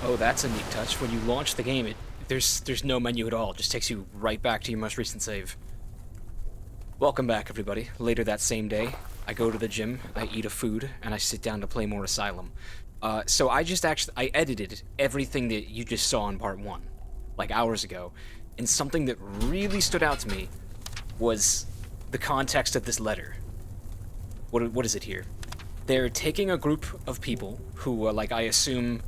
Oh, that's a neat touch. When you launch the game, there's no menu at all. It just takes you right back to your most recent save. Welcome back, everybody. Later that same day, I go to the gym, I eat a food, and I sit down to play more Asylum. So I edited everything that you just saw in part 1, like hours ago, and something that really stood out to me was the context of this letter. What is it here? They're taking a group of people who, like, I assume,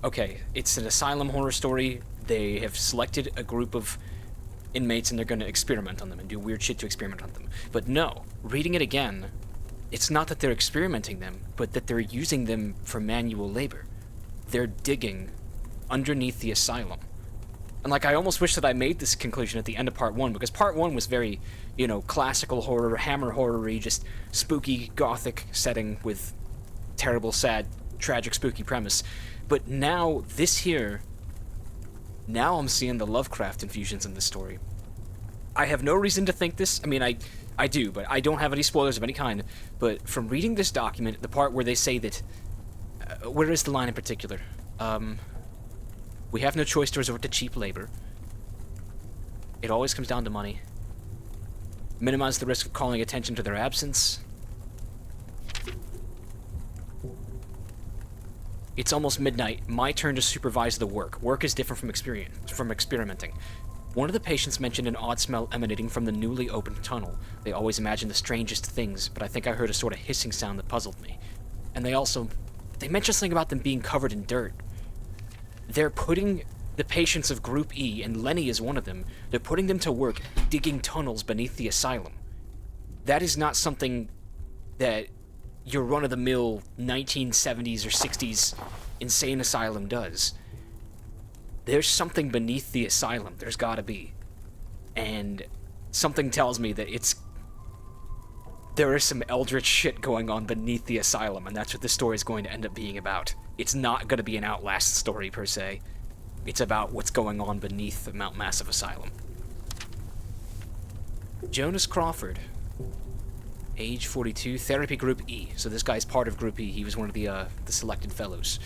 okay, it's an Asylum horror story. They have selected a group of inmates and they're going to experiment on them and do weird shit to experiment on them. But no, reading it again, it's not that they're experimenting them, but that they're using them for manual labor. They're digging underneath the asylum. And, like, I almost wish that I made this conclusion at the end of part 1, because part 1 was very, you know, classical horror, hammer horror-y, just spooky, gothic setting with terrible, sad, tragic, spooky premise. But now, this here, now I'm seeing the Lovecraft infusions in this story. I have no reason to think this. I mean, I do, but I don't have any spoilers of any kind. But from reading this document, the part where they say that... where is the line in particular? We have no choice to resort to cheap labor. It always comes down to money. Minimize the risk of calling attention to their absence. It's almost midnight. My turn to supervise the work. Work is different from experimenting. One of the patients mentioned an odd smell emanating from the newly opened tunnel. They always imagine the strangest things, but I think I heard a sort of hissing sound that puzzled me. And they mentioned something about them being covered in dirt. They're putting the patients of Group E, and Lenny is one of them, they're putting them to work digging tunnels beneath the asylum. That is not something that your run-of-the-mill 1970s or 60s insane asylum does. There's something beneath the asylum. There's gotta be. And something tells me that there is some eldritch shit going on beneath the asylum, and that's what this story is going to end up being about. It's not going to be an Outlast story, per se. It's about what's going on beneath the Mount Massive Asylum. Jonas Crawford. Age 42, Therapy Group E. So this guy's part of Group E. He was one of the selected fellows.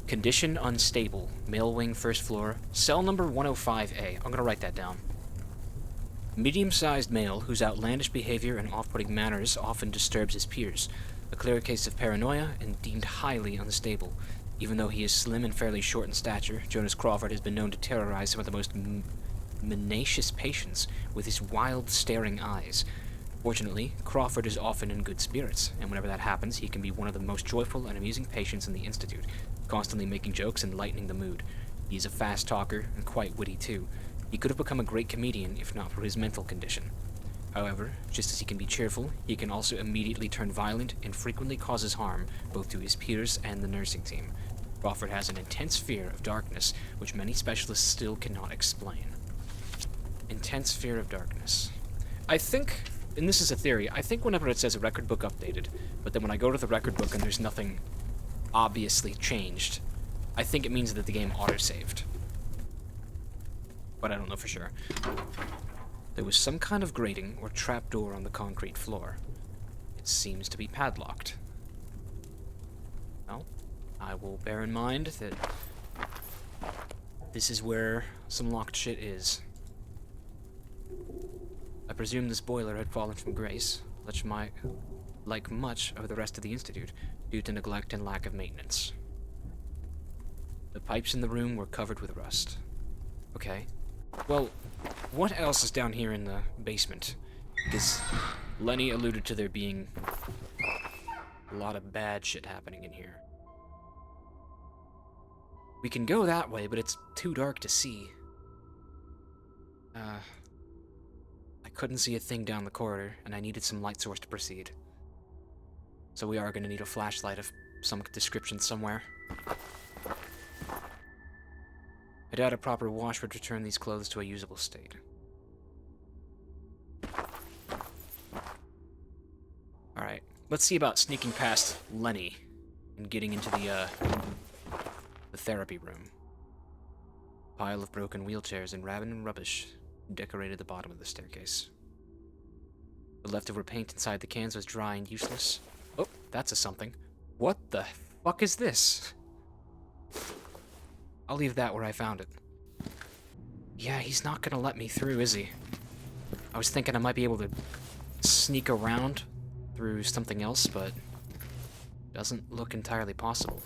Condition unstable. Male wing, first floor. Cell number 105A. I'm going to write that down. Medium-sized male whose outlandish behavior and off-putting manners often disturbs his peers. A clear case of paranoia and deemed highly unstable. Even though he is slim and fairly short in stature, Jonas Crawford has been known to terrorize some of the most menacious patients with his wild, staring eyes. Fortunately, Crawford is often in good spirits, and whenever that happens, he can be one of the most joyful and amusing patients in the Institute, constantly making jokes and lightening the mood. He is a fast talker and quite witty too. He could have become a great comedian if not for his mental condition. However, just as he can be cheerful, he can also immediately turn violent and frequently causes harm both to his peers and the nursing team. Crawford has an intense fear of darkness, which many specialists still cannot explain. Intense fear of darkness. I think, and this is a theory, I think whenever it says a record book updated, but then when I go to the record book and there's nothing obviously changed, I think it means that the game autosaved. But I don't know for sure. There was some kind of grating or trapdoor on the concrete floor. It seems to be padlocked. Well, I will bear in mind that this is where some locked shit is. I presume this boiler had fallen from grace, like much of the rest of the Institute, due to neglect and lack of maintenance. The pipes in the room were covered with rust. Okay. Well, what else is down here in the basement? Because Lenny alluded to there being a lot of bad shit happening in here. We can go that way, but it's too dark to see. I couldn't see a thing down the corridor, and I needed some light source to proceed. So we are going to need a flashlight of some description somewhere. I doubt a proper wash would return these clothes to a usable state. Alright, let's see about sneaking past Lenny and getting into the therapy room. Pile of broken wheelchairs and raven rubbish decorated the bottom of the staircase. The leftover paint inside the cans was dry and useless. Oh, that's a something. What the fuck is this? I'll leave that where I found it. Yeah, he's not gonna let me through, is he? I was thinking I might be able to sneak around through something else, but doesn't look entirely possible.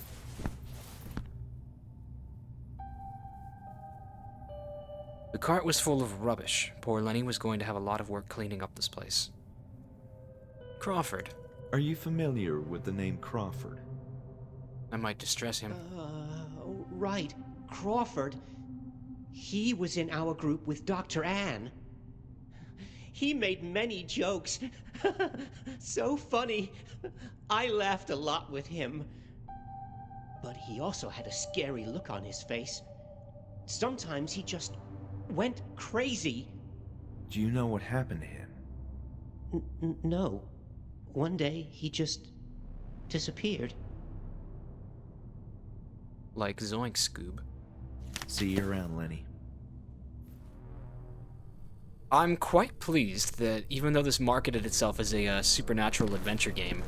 The cart was full of rubbish. Poor Lenny was going to have a lot of work cleaning up this place. Crawford. Are you familiar with the name Crawford? I might distress him. Right. Crawford. He was in our group with Dr. Ann. He made many jokes. So funny. I laughed a lot with him. But he also had a scary look on his face. Sometimes he just went crazy. Do you know what happened to him? No. One day, he just disappeared. Like Zoink Scoob. See you around, Lenny. I'm quite pleased that even though this marketed itself as a supernatural adventure game,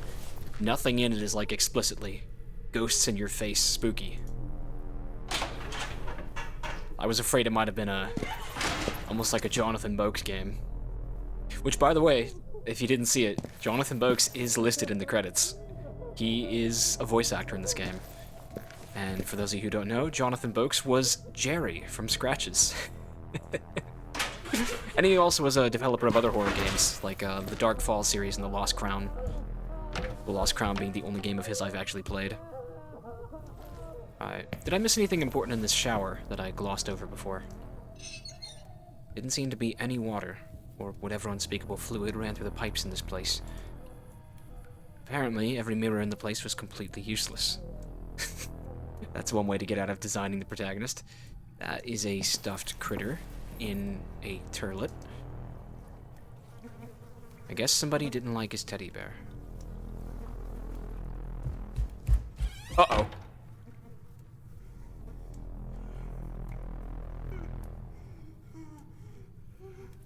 nothing in it is like explicitly ghosts in your face spooky. I was afraid it might have been almost like a Jonathan Boakes game. Which, by the way, if you didn't see it, Jonathan Boakes is listed in the credits. He is a voice actor in this game. And for those of you who don't know, Jonathan Boakes was Jerry from Scratches. And he also was a developer of other horror games, like the Dark Fall series and the Lost Crown. The Lost Crown being the only game of his I've actually played. Did I miss anything important in this shower that I glossed over before? Didn't seem to be any water, or whatever unspeakable fluid ran through the pipes in this place. Apparently, every mirror in the place was completely useless. That's one way to get out of designing the protagonist. That is a stuffed critter in a turlet. I guess somebody didn't like his teddy bear. Uh-oh.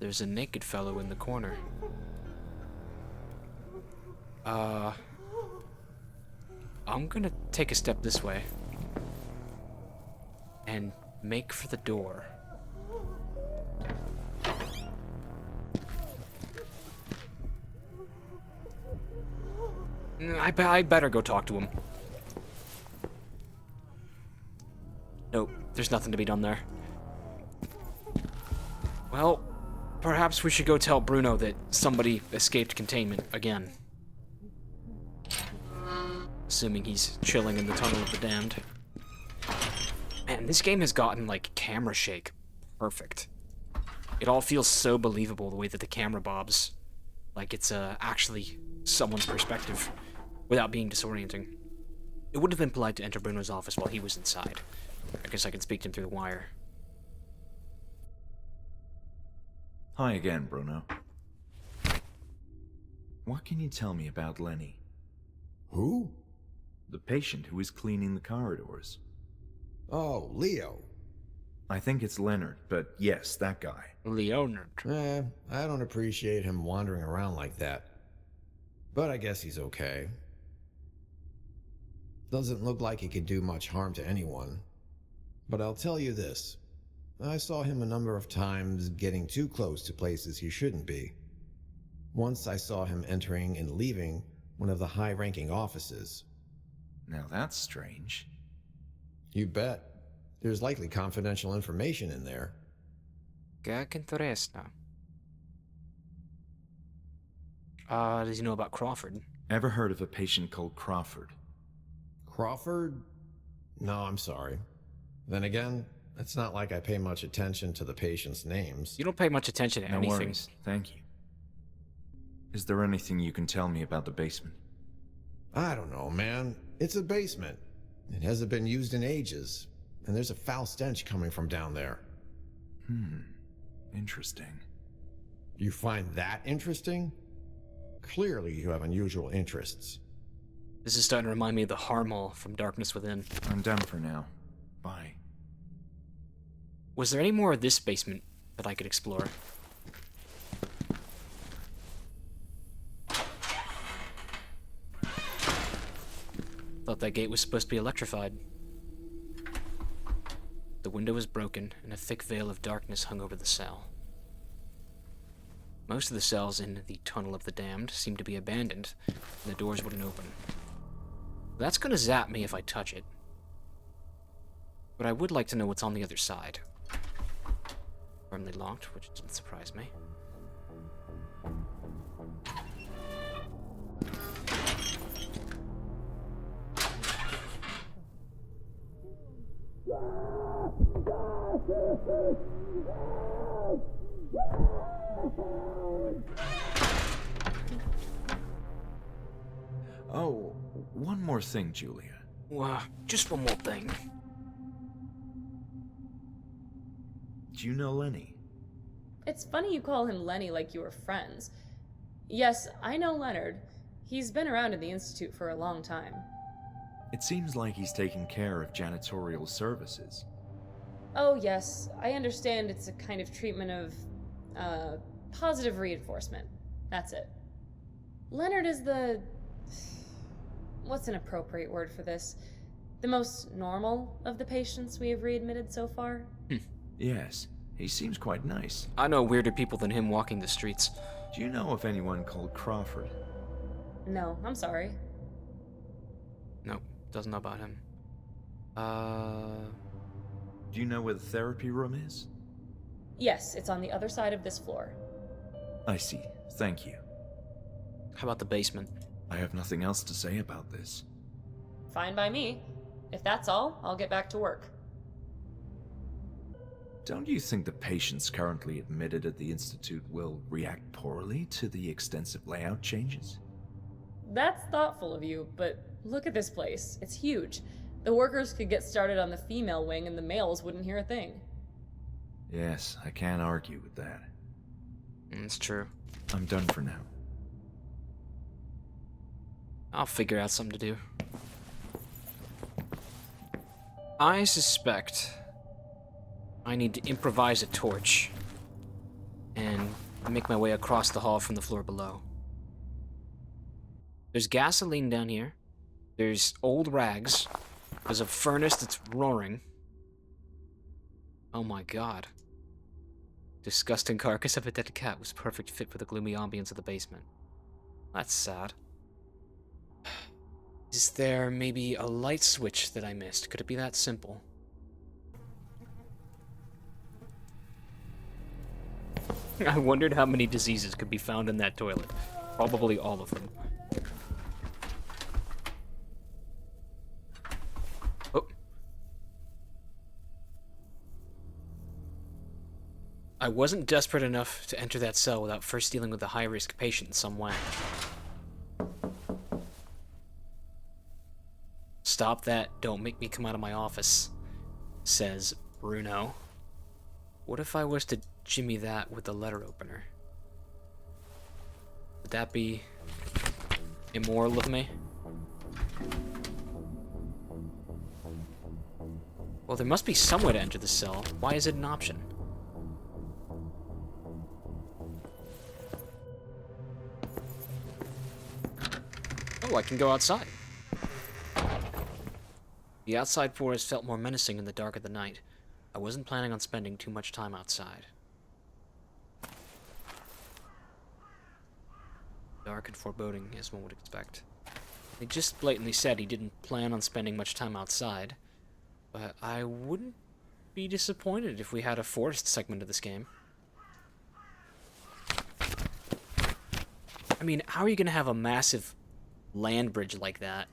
There's a naked fellow in the corner. I'm gonna take a step this way. And make for the door. I better go talk to him. Nope, there's nothing to be done there. Well, perhaps we should go tell Bruno that somebody escaped containment again. Assuming he's chilling in the tunnel of the damned. Man, this game has gotten, like, camera shake perfect. It all feels so believable, the way that the camera bobs. Like it's actually someone's perspective, without being disorienting. It would have been polite to enter Bruno's office while he was inside. I guess I can speak to him through the wire. Hi again, Bruno. What can you tell me about Lenny? Who? The patient who is cleaning the corridors. Oh, Leo. I think it's Leonard, but yes, that guy. Leonard. I don't appreciate him wandering around like that. But I guess he's okay. Doesn't look like he could do much harm to anyone. But I'll tell you this. I saw him a number of times getting too close to places he shouldn't be. Once I saw him entering and leaving one of the high-ranking offices. Now that's strange. You bet. There's likely confidential information in there. Que interessa. Does he know about Crawford? Ever heard of a patient called Crawford? Crawford? No, I'm sorry. Then again, it's not like I pay much attention to the patients' names. You don't pay much attention to No anything. worries, thank you. Is there anything you can tell me about the basement? I don't know, man. It's a basement. It hasn't been used in ages, and there's a foul stench coming from down there. Interesting. You find that interesting? Clearly you have unusual interests. This is starting to remind me of the Harmall from Darkness Within. I'm done for now. Bye. Was there any more of this basement that I could explore? Thought that gate was supposed to be electrified. The window was broken, and a thick veil of darkness hung over the cell. Most of the cells in the Tunnel of the Damned seemed to be abandoned, and the doors wouldn't open. That's gonna zap me if I touch it. But I would like to know what's on the other side. Firmly locked, which doesn't surprise me. Oh, one more thing, Julia. Just one more thing. Do you know Lenny? It's funny you call him Lenny like you were friends. Yes, I know Leonard. He's been around in the Institute for a long time. It seems like he's taking care of janitorial services. Oh yes, I understand it's a kind of treatment of, positive reinforcement. That's it. Leonard is the... what's an appropriate word for this? The most normal of the patients we have readmitted so far? Yes, he seems quite nice. I know weirder people than him walking the streets. Do you know of anyone called Crawford? No, I'm sorry. Nope, doesn't know about him. Do you know where the therapy room is? Yes, it's on the other side of this floor. I see. Thank you. How about the basement? I have nothing else to say about this. Fine by me. If that's all, I'll get back to work. Don't you think the patients currently admitted at the Institute will react poorly to the extensive layout changes? That's thoughtful of you, but look at this place. It's huge. The workers could get started on the female wing and the males wouldn't hear a thing. Yes, I can't argue with that. It's true. I'm done for now. I'll figure out something to do. I suspect I need to improvise a torch and make my way across the hall from the floor below. There's gasoline down here. There's old rags. There's a furnace that's roaring. Oh my god. Disgusting carcass of a dead cat was perfect fit for the gloomy ambience of the basement. That's sad. Is there maybe a light switch that I missed? Could it be that simple? I wondered how many diseases could be found in that toilet. Probably all of them. Oh. I wasn't desperate enough to enter that cell without first dealing with a high-risk patient in some way. Stop that, don't make me come out of my office, says Bruno. What if I was to jimmy that with the letter opener? Would that be immoral of me? Well, there must be some way to enter the cell. Why is it an option? Oh, I can go outside. The outside forest felt more menacing in the dark of the night. I wasn't planning on spending too much time outside. Dark and foreboding, as one would expect. He just blatantly said he didn't plan on spending much time outside, but I wouldn't be disappointed if we had a forest segment of this game. I mean, how are you going to have a massive land bridge like that?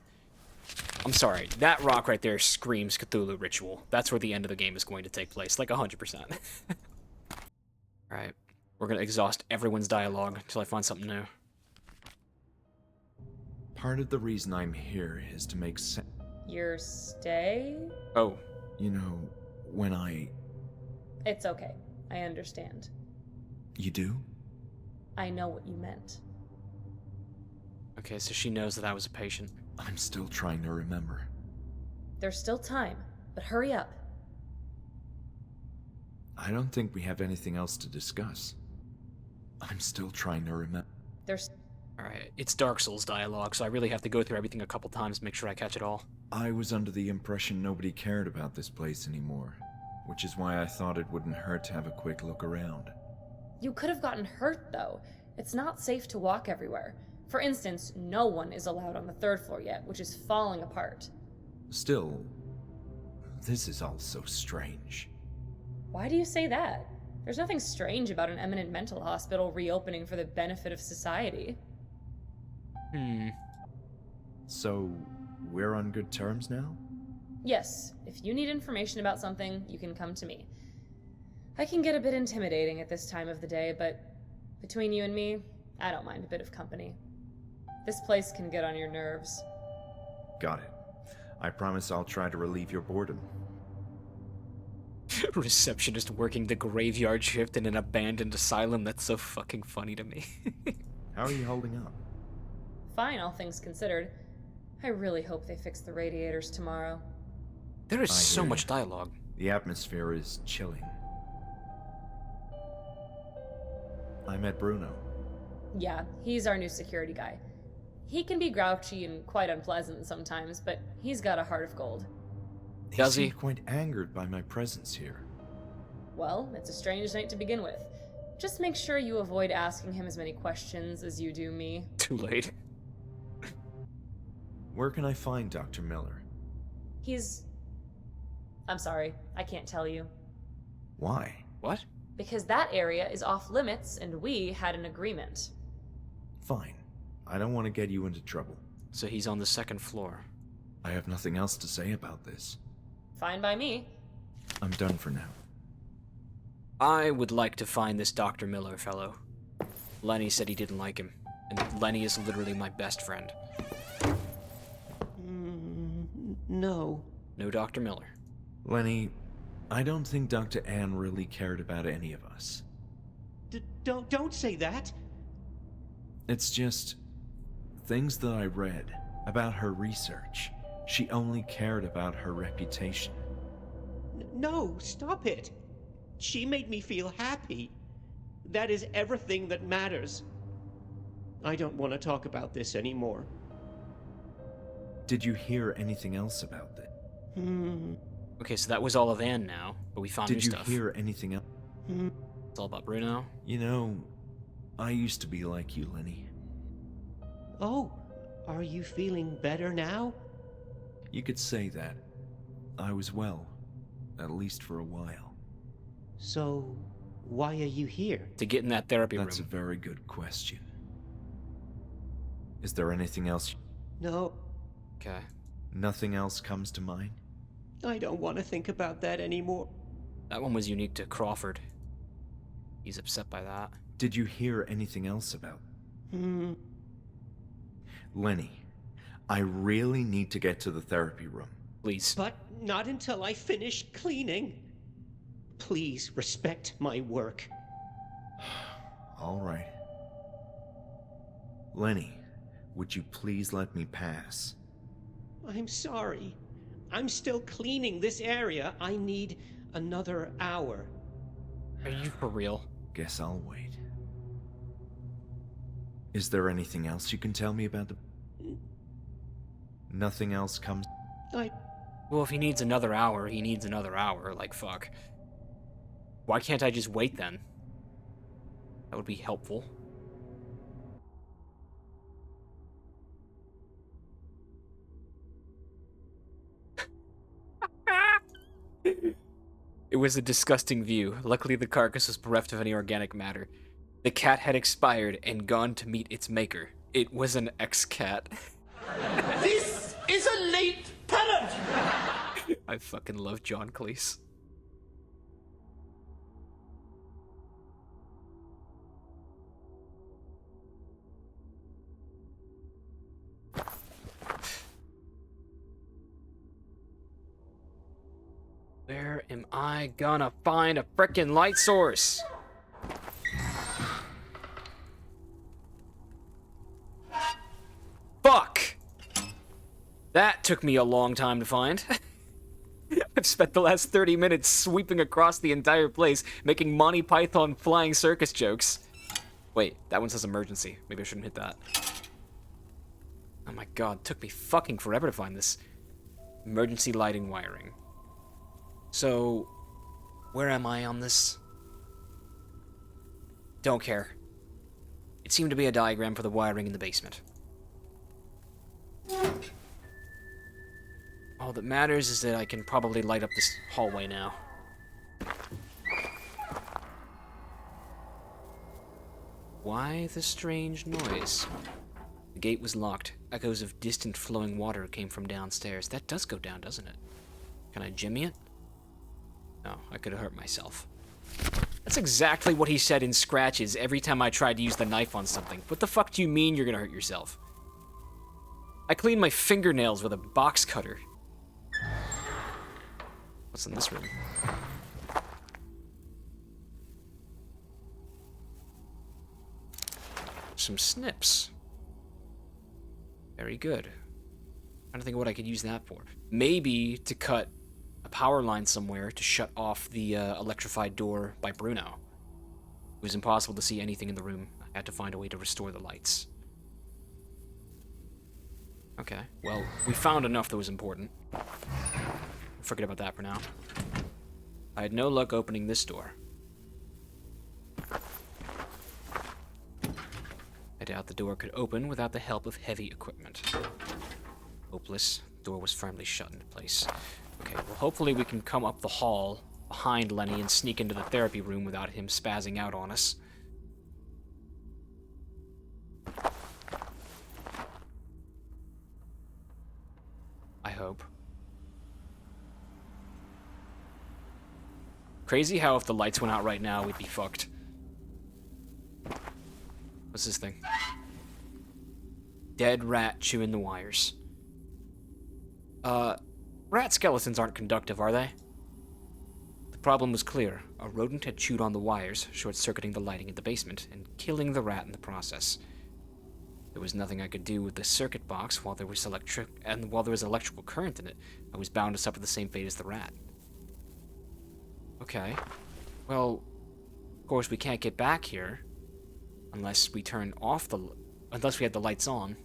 I'm sorry, that rock right there screams Cthulhu Ritual. That's where the end of the game is going to take place, like 100%. Alright, we're going to exhaust everyone's dialogue until I find something new. Part of the reason I'm here is to make sense. Your stay? Oh. You know, when I... It's okay. I understand. You do? I know what you meant. Okay, so she knows that I was a patient. I'm still trying to remember. There's still time, but hurry up. I don't think we have anything else to discuss. I'm still trying to remember. There's... Alright, it's Dark Souls dialogue, so I really have to go through everything a couple times to make sure I catch it all. I was under the impression nobody cared about this place anymore. which is why I thought it wouldn't hurt to have a quick look around. You could have gotten hurt, though. It's not safe to walk everywhere. For instance, no one is allowed on the 3rd floor yet, which is falling apart. Still, this is all so strange. Why do you say that? There's nothing strange about an eminent mental hospital reopening for the benefit of society. So, we're on good terms now? Yes, if you need information about something, you can come to me. I can get a bit intimidating at this time of the day, but between you and me, I don't mind a bit of company. This place can get on your nerves. Got it. I promise I'll try to relieve your boredom. Receptionist working the graveyard shift in an abandoned asylum, that's so fucking funny to me. How are you holding up? Fine, all things considered. I really hope they fix the radiators tomorrow. There is I so hear much you. dialogue. The atmosphere is chilling. I met Bruno. Yeah, he's our new security guy. He can be grouchy and quite unpleasant sometimes, but he's got a heart of gold. Does he? Seemed quite angered by my presence here. Well, it's a strange night to begin with. Just make sure you avoid asking him as many questions as you do me. Too late. Where can I find Dr. Miller? I'm sorry, I can't tell you. Why? What? Because that area is off limits and we had an agreement. Fine. I don't want to get you into trouble. So he's on the 2nd floor. I have nothing else to say about this. Fine by me. I'm done for now. I would like to find this Dr. Miller fellow. Lenny said he didn't like him, and Lenny is literally my best friend. No. No Dr. Miller. Lenny, I don't think Dr. Ann really cared about any of us. Don't say that. It's just things that I read about her research. She only cared about her reputation. No, stop it. She made me feel happy. That is everything that matters. I don't want to talk about this anymore. Did you hear anything else about it? Okay, so that was all of Anne now, but we found new Did you stuff. hear anything else? It's all about Bruno. You know, I used to be like you, Lenny. Oh, are you feeling better now? You could say that. I was well, at least for a while. So, why are you here? To get in that therapy That's a room. very good question. Is there anything else? No, Okay. Nothing else comes to mind? I don't want to think about that anymore. That one was unique to Crawford. He's upset by that. Did you hear anything else about? Lenny, I really need to get to the therapy room. Please. But not until I finish cleaning. Please respect my work. All right. Lenny, would you please let me pass? I'm sorry. I'm still cleaning this area. I need another hour. Are you for real? Guess I'll wait. Is there anything else you can tell me about the... Nothing else comes... Well, if he needs another hour, he needs another hour. Like, fuck. Why can't I just wait then? That would be helpful. It was a disgusting view. Luckily, the carcass was bereft of any organic matter. The cat had expired and gone to meet its maker. It was an ex-cat. This is a late parrot! I fucking love John Cleese. Where am I gonna find a frickin' light source? Fuck! That took me a long time to find. I've spent the last 30 minutes sweeping across the entire place, making Monty Python flying circus jokes. Wait, that one says emergency. Maybe I shouldn't hit that. Oh my god, it took me fucking forever to find this. Emergency lighting wiring. So, Where am I on this? Don't care. It seemed to be a diagram for the wiring in the basement. All that matters is that I can probably light up this hallway now. Why the strange noise? The gate was locked. Echoes of distant flowing water came from downstairs. That does go down, doesn't it? Can I jimmy it? No, I could have hurt myself. That's exactly what he said in scratches every time I tried to use the knife on something. What the fuck do you mean you're gonna hurt yourself? I cleaned my fingernails with a box cutter. What's in this room? Some snips. Very good. I don't think what I could use that for. Maybe to cut a power line somewhere to shut off the electrified door by Bruno. It was impossible to see anything in the room. I had to find a way to restore the lights. Okay, well, we found enough that was important. Forget about that for now. I had no luck opening this door. I doubt the door could open without the help of heavy equipment. Hopeless. The door was firmly shut into place. Okay, well, hopefully we can come up the hall behind Lenny and sneak into the therapy room without him spazzing out on us. I hope. Crazy how if the lights went out right now, we'd be fucked. What's this thing? Dead rat chewing the wires. Rat skeletons aren't conductive, are they? The problem was clear. A rodent had chewed on the wires, short-circuiting the lighting in the basement, and killing the rat in the process. There was nothing I could do with the circuit box while there was electrical current in it. I was bound to suffer the same fate as the rat. Okay. Well, of course we can't get back here unless we turn off the... unless we had the lights on.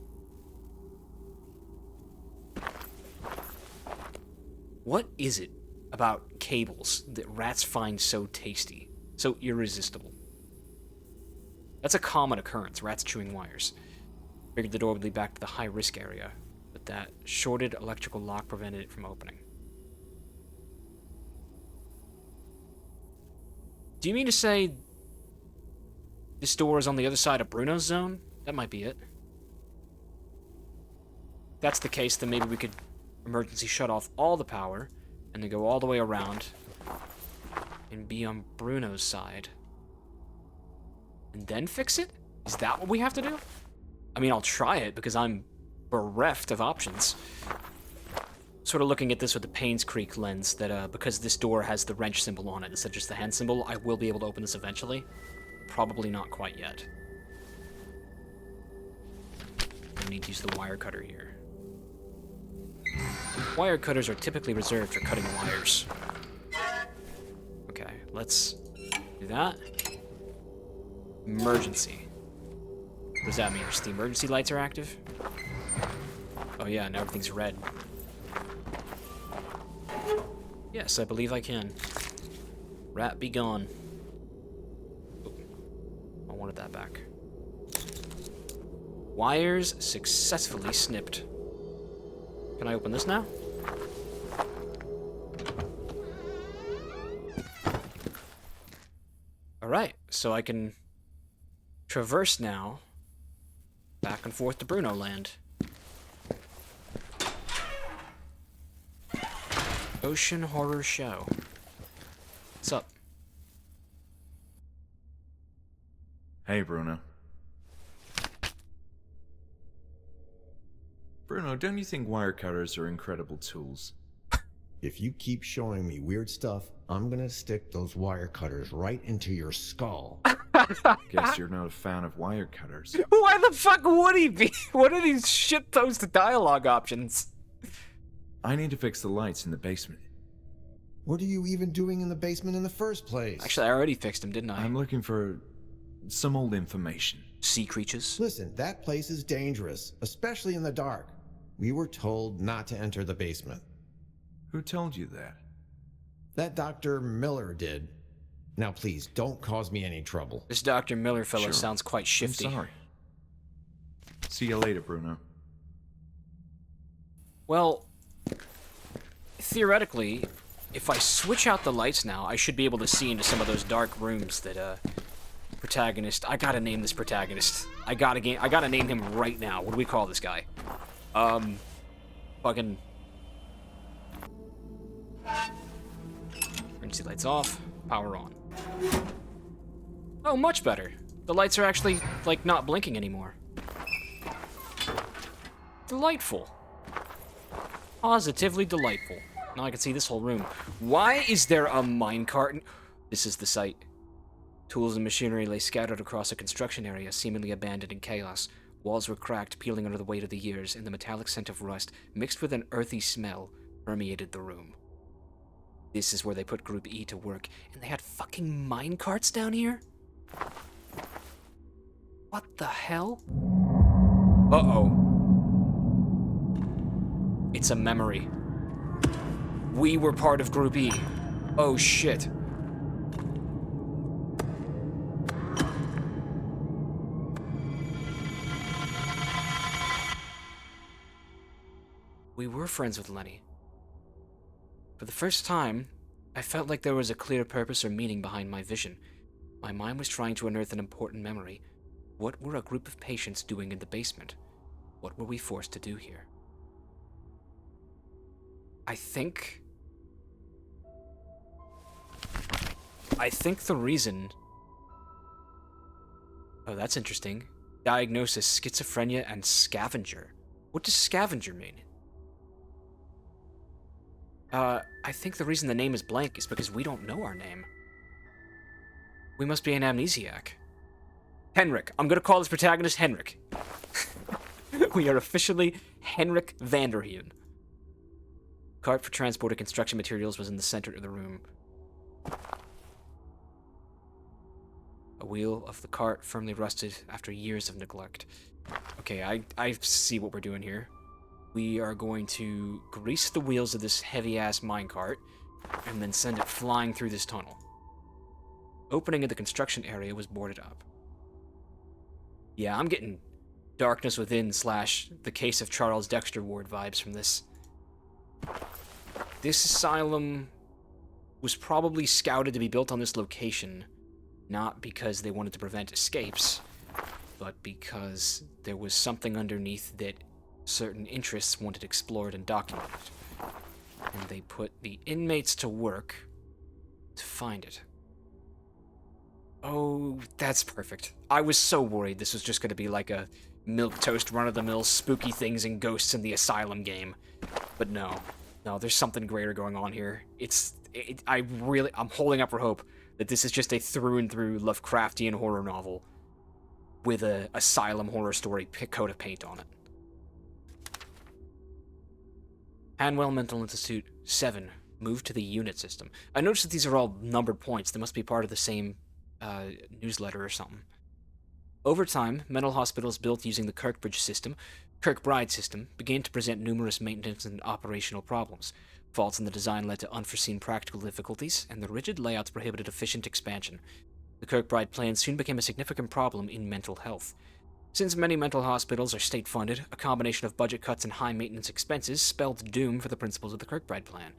What is it about cables that rats find so tasty, so irresistible? That's a common occurrence, rats chewing wires. Figured the door would lead back to the high-risk area, but that shorted electrical lock prevented it from opening. Do you mean to say this door is on the other side of Bruno's zone? That might be it. If that's the case, then maybe we could emergency shut off all the power and then go all the way around and be on Bruno's side. And then fix it? Is that what we have to do? I mean, I'll try it because I'm bereft of options. Sort of looking at this with the Payne's Creek lens, that because this door has the wrench symbol on it instead of just the hand symbol, I will be able to open this eventually. Probably not quite yet. I need to use the wire cutter here. Wire cutters are typically reserved for cutting wires. Okay, let's do that. Emergency. What does that mean? Just the emergency lights are active? Oh yeah, now everything's red. Yes, I believe I can. Rat be gone. Oh, I wanted that back. Wires successfully snipped. Can I open this now? Alright, so I can traverse now back and forth to Bruno Land. Ocean Horror Show. What's up? Hey, Bruno. Bruno, don't you think wire cutters are incredible tools? If you keep showing me weird stuff, I'm gonna stick those wire cutters right into your skull. Guess you're not a fan of wire cutters. Why the fuck would he be? What are these shit-posted dialogue options? I need to fix the lights in the basement. What are you even doing in the basement in the first place? Actually, I already fixed him, didn't I? I'm looking for some old information. Sea creatures? Listen, that place is dangerous, especially in the dark. We were told not to enter the basement. Who told you that? That Dr. Miller did. Now please, don't cause me any trouble. This Dr. Miller fellow Sure. sounds quite shifty. I'm sorry. See you later, Bruno. Well, theoretically, if I switch out the lights now, I should be able to see into some of those dark rooms that, protagonist... I gotta name this protagonist. I gotta name him right now. What do we call this guy? Fucking... Emergency lights off, power on. Oh, much better. The lights are actually, like, not blinking anymore. Delightful. Positively delightful. Now I can see this whole room. Why is there a minecart? This is the site. Tools and machinery lay scattered across a construction area, seemingly abandoned in chaos. Walls were cracked, peeling under the weight of the years, and the metallic scent of rust, mixed with an earthy smell, permeated the room. This is where they put Group E to work, and they had fucking minecarts down here? What the hell? Uh-oh. It's a memory. We were part of Group E. Oh shit. We were friends with Lenny. For the first time, I felt like there was a clear purpose or meaning behind my vision. My mind was trying to unearth an important memory. What were a group of patients doing in the basement? What were we forced to do here? I think the reason... Oh, that's interesting. Diagnosis, schizophrenia, and scavenger. What does scavenger mean? I think the reason the name is blank is because we don't know our name. We must be an amnesiac. Henrik. I'm gonna call this protagonist Henrik. We are officially Henrik Vanderheen. Cart for transport of construction materials was in the center of the room. A wheel of the cart firmly rusted after years of neglect. Okay, I see what we're doing here. We are going to grease the wheels of this heavy-ass minecart and then send it flying through this tunnel. Opening of the construction area was boarded up. Yeah, I'm getting Darkness Within / The Case of Charles Dexter Ward vibes from this. This asylum was probably scouted to be built on this location, not because they wanted to prevent escapes, but because there was something underneath that certain interests wanted explored and documented. And they put the inmates to work to find it. Oh, that's perfect. I was so worried this was just going to be like a milquetoast run-of-the-mill spooky things and ghosts in the asylum game. But no, there's something greater going on here. I'm holding up for hope that this is just a through-and-through Lovecraftian horror novel with a asylum horror story coat of paint on it. Hanwell Mental Institute 7 moved to the unit system. I noticed that these are all numbered points. They must be part of the same newsletter or something. Over time, mental hospitals built using the Kirkbride system began to present numerous maintenance and operational problems. Faults in the design led to unforeseen practical difficulties, and the rigid layouts prohibited efficient expansion. The Kirkbride plan soon became a significant problem in mental health. Since many mental hospitals are state-funded, a combination of budget cuts and high maintenance expenses spelled doom for the principles of the Kirkbride plan.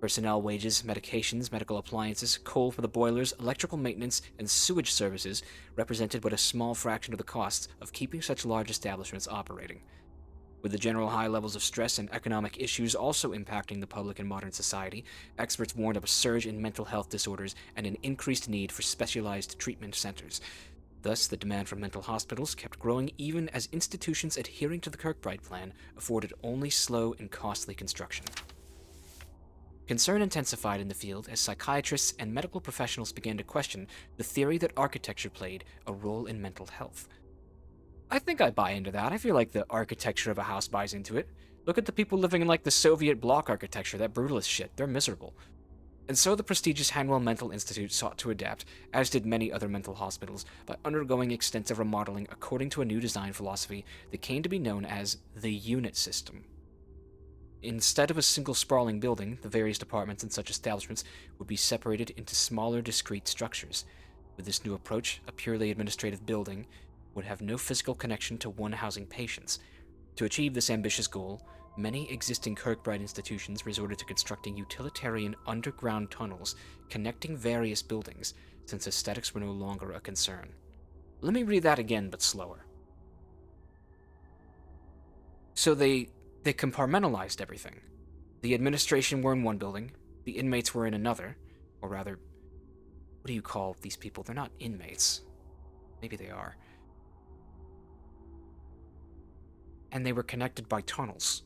Personnel wages, medications, medical appliances, coal for the boilers, electrical maintenance, and sewage services represented but a small fraction of the costs of keeping such large establishments operating. With the general high levels of stress and economic issues also impacting the public in modern society, experts warned of a surge in mental health disorders and an increased need for specialized treatment centers. Thus, the demand for mental hospitals kept growing even as institutions adhering to the Kirkbride plan afforded only slow and costly construction. Concern intensified in the field as psychiatrists and medical professionals began to question the theory that architecture played a role in mental health. I think I buy into that. I feel like the architecture of a house buys into it. Look at the people living in like the Soviet bloc architecture, that brutalist shit. They're miserable. And so the prestigious Hanwell Mental Institute sought to adapt, as did many other mental hospitals, by undergoing extensive remodeling according to a new design philosophy that came to be known as the unit system. Instead of a single sprawling building, the various departments in such establishments would be separated into smaller, discrete structures. With this new approach, a purely administrative building would have no physical connection to one housing patients. To achieve this ambitious goal, many existing Kirkbride institutions resorted to constructing utilitarian underground tunnels connecting various buildings, since aesthetics were no longer a concern. Let me read that again, but slower. So they compartmentalized everything. The administration were in one building, the inmates were in another, or rather, what do you call these people? They're not inmates. Maybe they are. And they were connected by tunnels.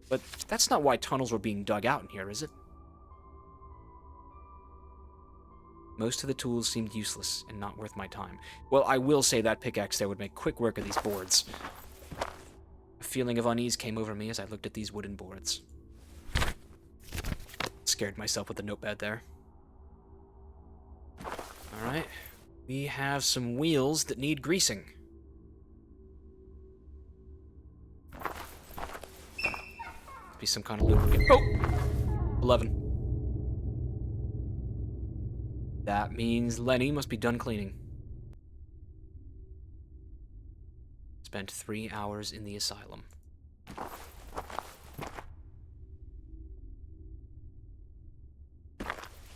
But that's not why tunnels were being dug out in here, is it? Most of the tools seemed useless and not worth my time. Well, I will say that pickaxe there would make quick work of these boards. A feeling of unease came over me as I looked at these wooden boards. Scared myself with the notepad there. Alright. We have some wheels that need greasing. Be some kind of lubricant. Oh! 11. That means Lenny must be done cleaning. Spent 3 hours in the asylum.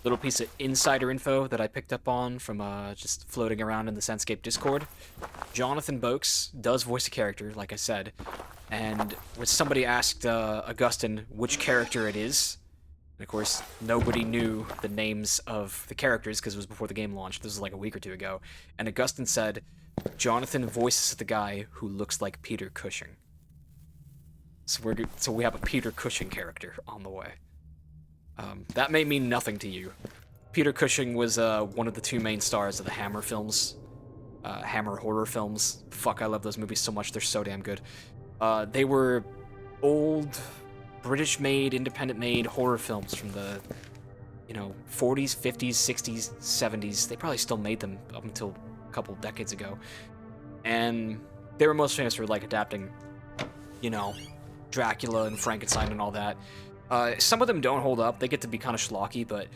Little piece of insider info that I picked up on from just floating around in the Senscape Discord. Jonathan Boakes does voice a character, like I said, and when somebody asked Augustin which character it is, and of course nobody knew the names of the characters because it was before the game launched. This was like a week or two ago, and Augustin said, Jonathan voices the guy who looks like Peter Cushing. So we have a Peter Cushing character on the way. That may mean nothing to you. Peter Cushing was one of the two main stars of the Hammer films. Hammer horror films. Fuck, I love those movies so much. They're so damn good. They were old, British-made, independent-made horror films from the, 40s, 50s, 60s, 70s. They probably still made them up until a couple decades ago. And they were most famous for, adapting, Dracula and Frankenstein and all that. Some of them don't hold up. They get to be kind of schlocky, but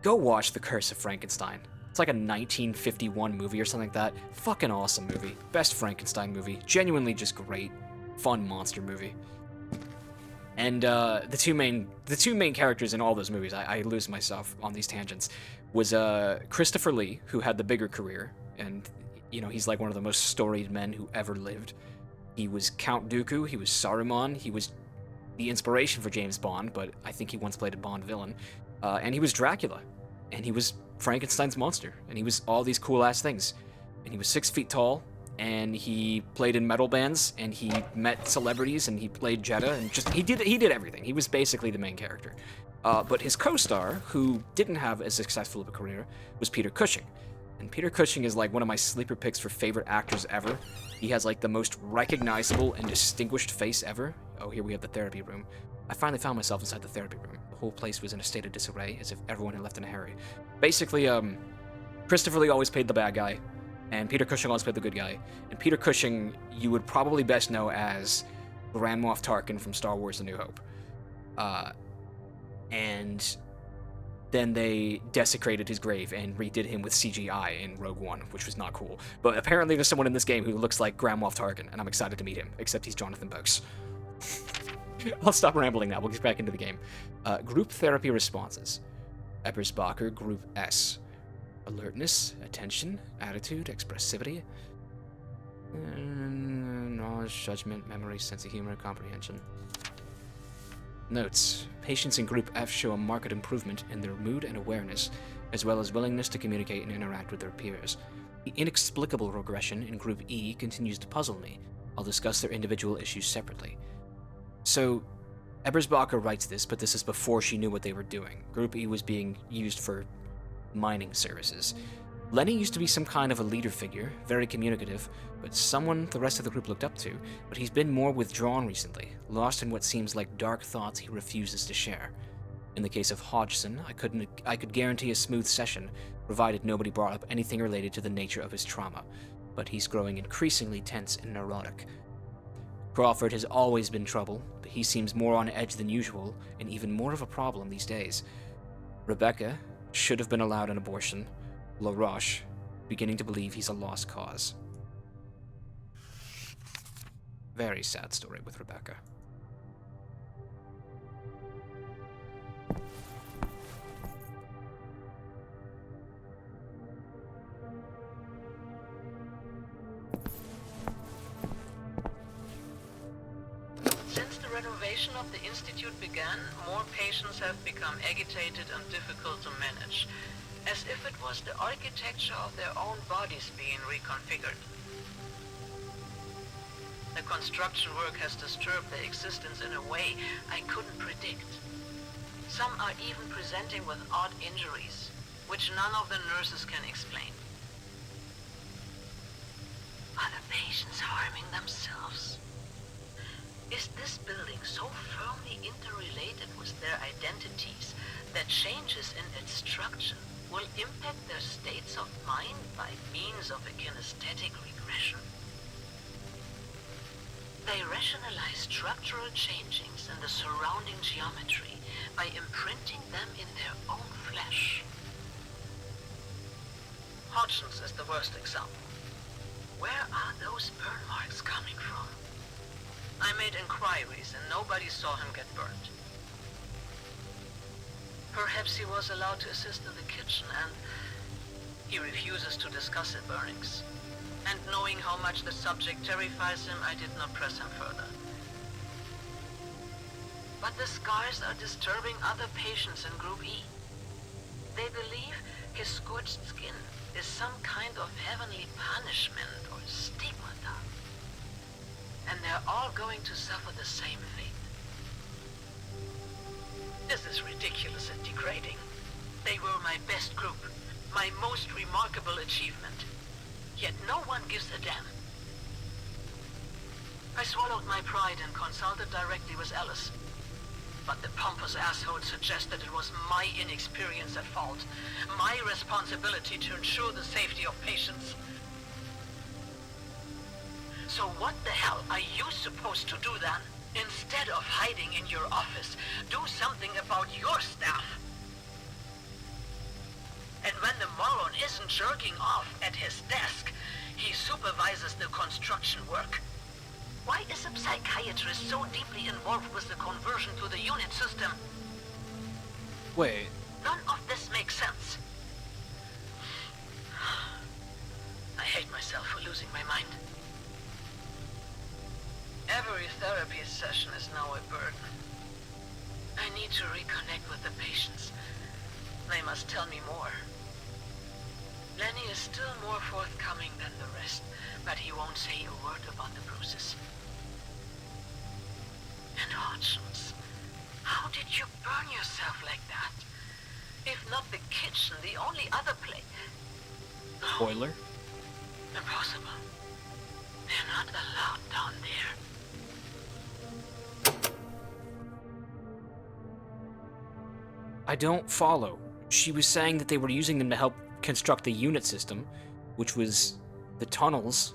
go watch The Curse of Frankenstein. It's like a 1951 movie or something like that. Fucking awesome movie. Best Frankenstein movie. Genuinely just great. Fun monster movie. And the two main characters in all those movies, I lose myself on these tangents, was Christopher Lee, who had the bigger career, and he's like one of the most storied men who ever lived. He was Count Dooku, he was Saruman, he was the inspiration for James Bond, but I think he once played a Bond villain. And he was Dracula, and he was Frankenstein's monster, and he was all these cool-ass things. And he was 6 feet tall, and he played in metal bands, and he met celebrities, and he played Jeddah, and he did everything. He was basically the main character. But his co-star, who didn't have as successful of a career, was Peter Cushing. And Peter Cushing is like one of my sleeper picks for favorite actors ever. He has like the most recognizable and distinguished face ever. Oh, here we have the therapy room. I finally found myself inside the therapy room. The whole place was in a state of disarray, as if everyone had left in a hurry. Basically, Christopher Lee always played the bad guy, and Peter Cushing always played the good guy. And Peter Cushing, you would probably best know as Grand Moff Tarkin from Star Wars: A New Hope. And then they desecrated his grave and redid him with CGI in Rogue One, which was not cool. But apparently there's someone in this game who looks like Grand Moff Tarkin, and I'm excited to meet him, except he's Jonathan Boakes. I'll stop rambling now. We'll get back into the game. Group therapy responses. Ebersbacher, Group S. Alertness, attention, attitude, expressivity, knowledge, judgment, memory, sense of humor, comprehension. Notes. Patients in Group F show a marked improvement in their mood and awareness, as well as willingness to communicate and interact with their peers. The inexplicable regression in Group E continues to puzzle me. I'll discuss their individual issues separately. So, Ebersbacher writes this, but this is before she knew what they were doing. Group E was being used for mining services. Lenny used to be some kind of a leader figure, very communicative, but someone the rest of the group looked up to, but he's been more withdrawn recently, lost in what seems like dark thoughts he refuses to share. In the case of Hodgson, I could guarantee a smooth session, provided nobody brought up anything related to the nature of his trauma, but he's growing increasingly tense and neurotic. Crawford has always been trouble, but he seems more on edge than usual, and even more of a problem these days. Rebecca should have been allowed an abortion. LaRoche, beginning to believe he's a lost cause. Very sad story with Rebecca. Since the renovation of the Institute began, more patients have become agitated and difficult to manage, as if it was the architecture of their own bodies being reconfigured. The construction work has disturbed their existence in a way I couldn't predict. Some are even presenting with odd injuries, which none of the nurses can explain. Are the patients harming themselves? Is this building so firmly interrelated with their identities that changes in its structure will impact their states of mind by means of a kinesthetic regression? They rationalize structural changings in the surrounding geometry by imprinting them in their own flesh. Hodgson's is the worst example. Where are those burn marks coming from? I made inquiries and nobody saw him get burned. Perhaps he was allowed to assist in the kitchen and he refuses to discuss the burnings. And knowing how much the subject terrifies him, I did not press him further. But the scars are disturbing other patients in Group E. They believe his scorched skin is some kind of heavenly punishment or stigmata. And they're all going to suffer the same fate. This is ridiculous and degrading. They were my best group, my most remarkable achievement. Yet no one gives a damn. I swallowed my pride and consulted directly with Alice. But the pompous asshole suggested it was my inexperience at fault, my responsibility to ensure the safety of patients. So what the hell are you supposed to do then? Instead of hiding in your office, do something about your staff. And when the moron isn't jerking off at his desk, he supervises the construction work. Why is a psychiatrist so deeply involved with the conversion to the unit system? Wait. None of this makes sense. I hate myself for losing my mind. Every therapy session is now a burden. I need to reconnect with the patients. They must tell me more. Lenny is still more forthcoming than the rest, but he won't say a word about the bruises. And Hodgson's, how did you burn yourself like that? If not the kitchen, the only other place. No. Boiler? Impossible. They're not allowed down there. I don't follow. She was saying that they were using them to help construct the unit system, which was the tunnels,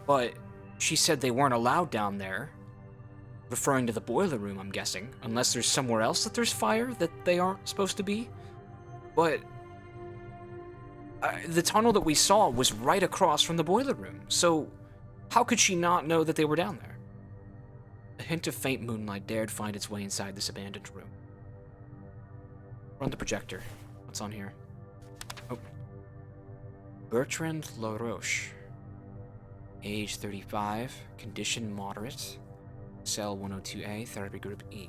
but she said they weren't allowed down there, referring to the boiler room, I'm guessing, unless there's somewhere else that there's fire that they aren't supposed to be. But the tunnel that we saw was right across from the boiler room, so how could she not know that they were down there? A hint of faint moonlight dared find its way inside this abandoned room. Run the projector. What's on here? Oh. Bertrand LaRoche. Age 35. Condition moderate. Cell 102A. Therapy Group E.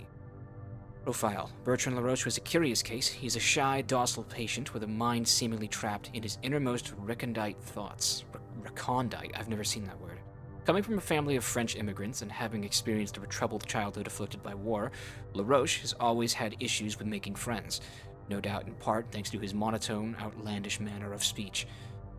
Profile. Bertrand LaRoche was a curious case. He's a shy, docile patient with a mind seemingly trapped in his innermost recondite thoughts. Recondite? I've never seen that word. Coming from a family of French immigrants and having experienced a troubled childhood afflicted by war, LaRoche has always had issues with making friends, no doubt in part thanks to his monotone, outlandish manner of speech.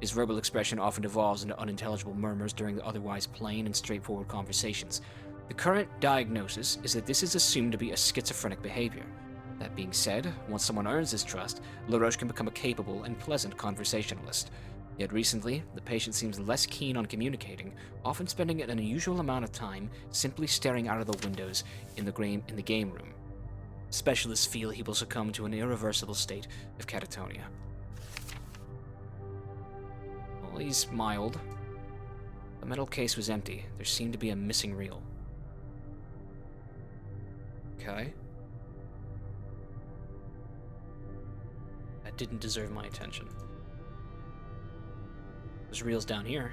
His verbal expression often devolves into unintelligible murmurs during the otherwise plain and straightforward conversations. The current diagnosis is that this is assumed to be a schizophrenic behavior. That being said, once someone earns his trust, LaRoche can become a capable and pleasant conversationalist. Yet recently, the patient seems less keen on communicating, often spending an unusual amount of time simply staring out of the windows in the game room. Specialists feel he will succumb to an irreversible state of catatonia. Well, he's mild. The metal case was empty. There seemed to be a missing reel. Okay. That didn't deserve my attention. There's reels down here.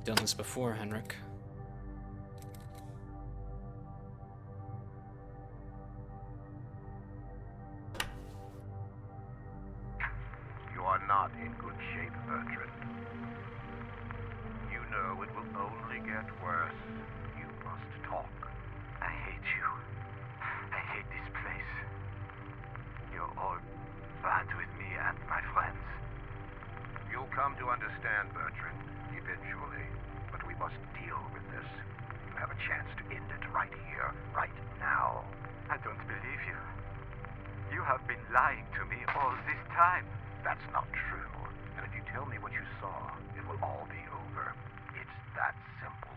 Done this before, Henrik. You are not in good shape, Bertrand. You know it will only get worse. You must talk. I hate you. I hate this place. You're all bad with me and my friends. You'll come to understand, Bertrand, eventually. But we must deal with this. You have a chance to end it right here, right now. I don't believe you. You have been lying to me all this time. That's not true. And if you tell me what you saw, it will all be over. It's that simple.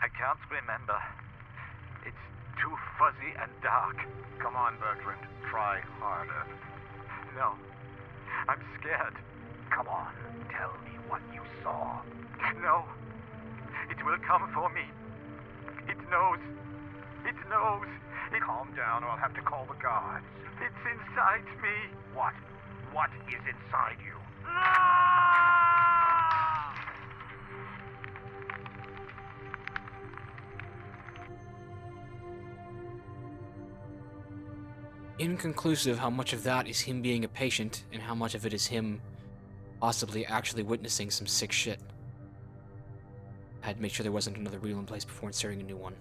I can't remember. It's too fuzzy and dark. Come on, Bertrand. Try harder. No. I'm scared. Come on. Tell me what you saw. No. It will come for me. It knows. It knows. Calm down or I'll have to call the guards. It's inside me. What? What is inside you? Inconclusive how much of that is him being a patient and how much of it is him possibly actually witnessing some sick shit. I had to make sure there wasn't another reel in place before inserting a new one.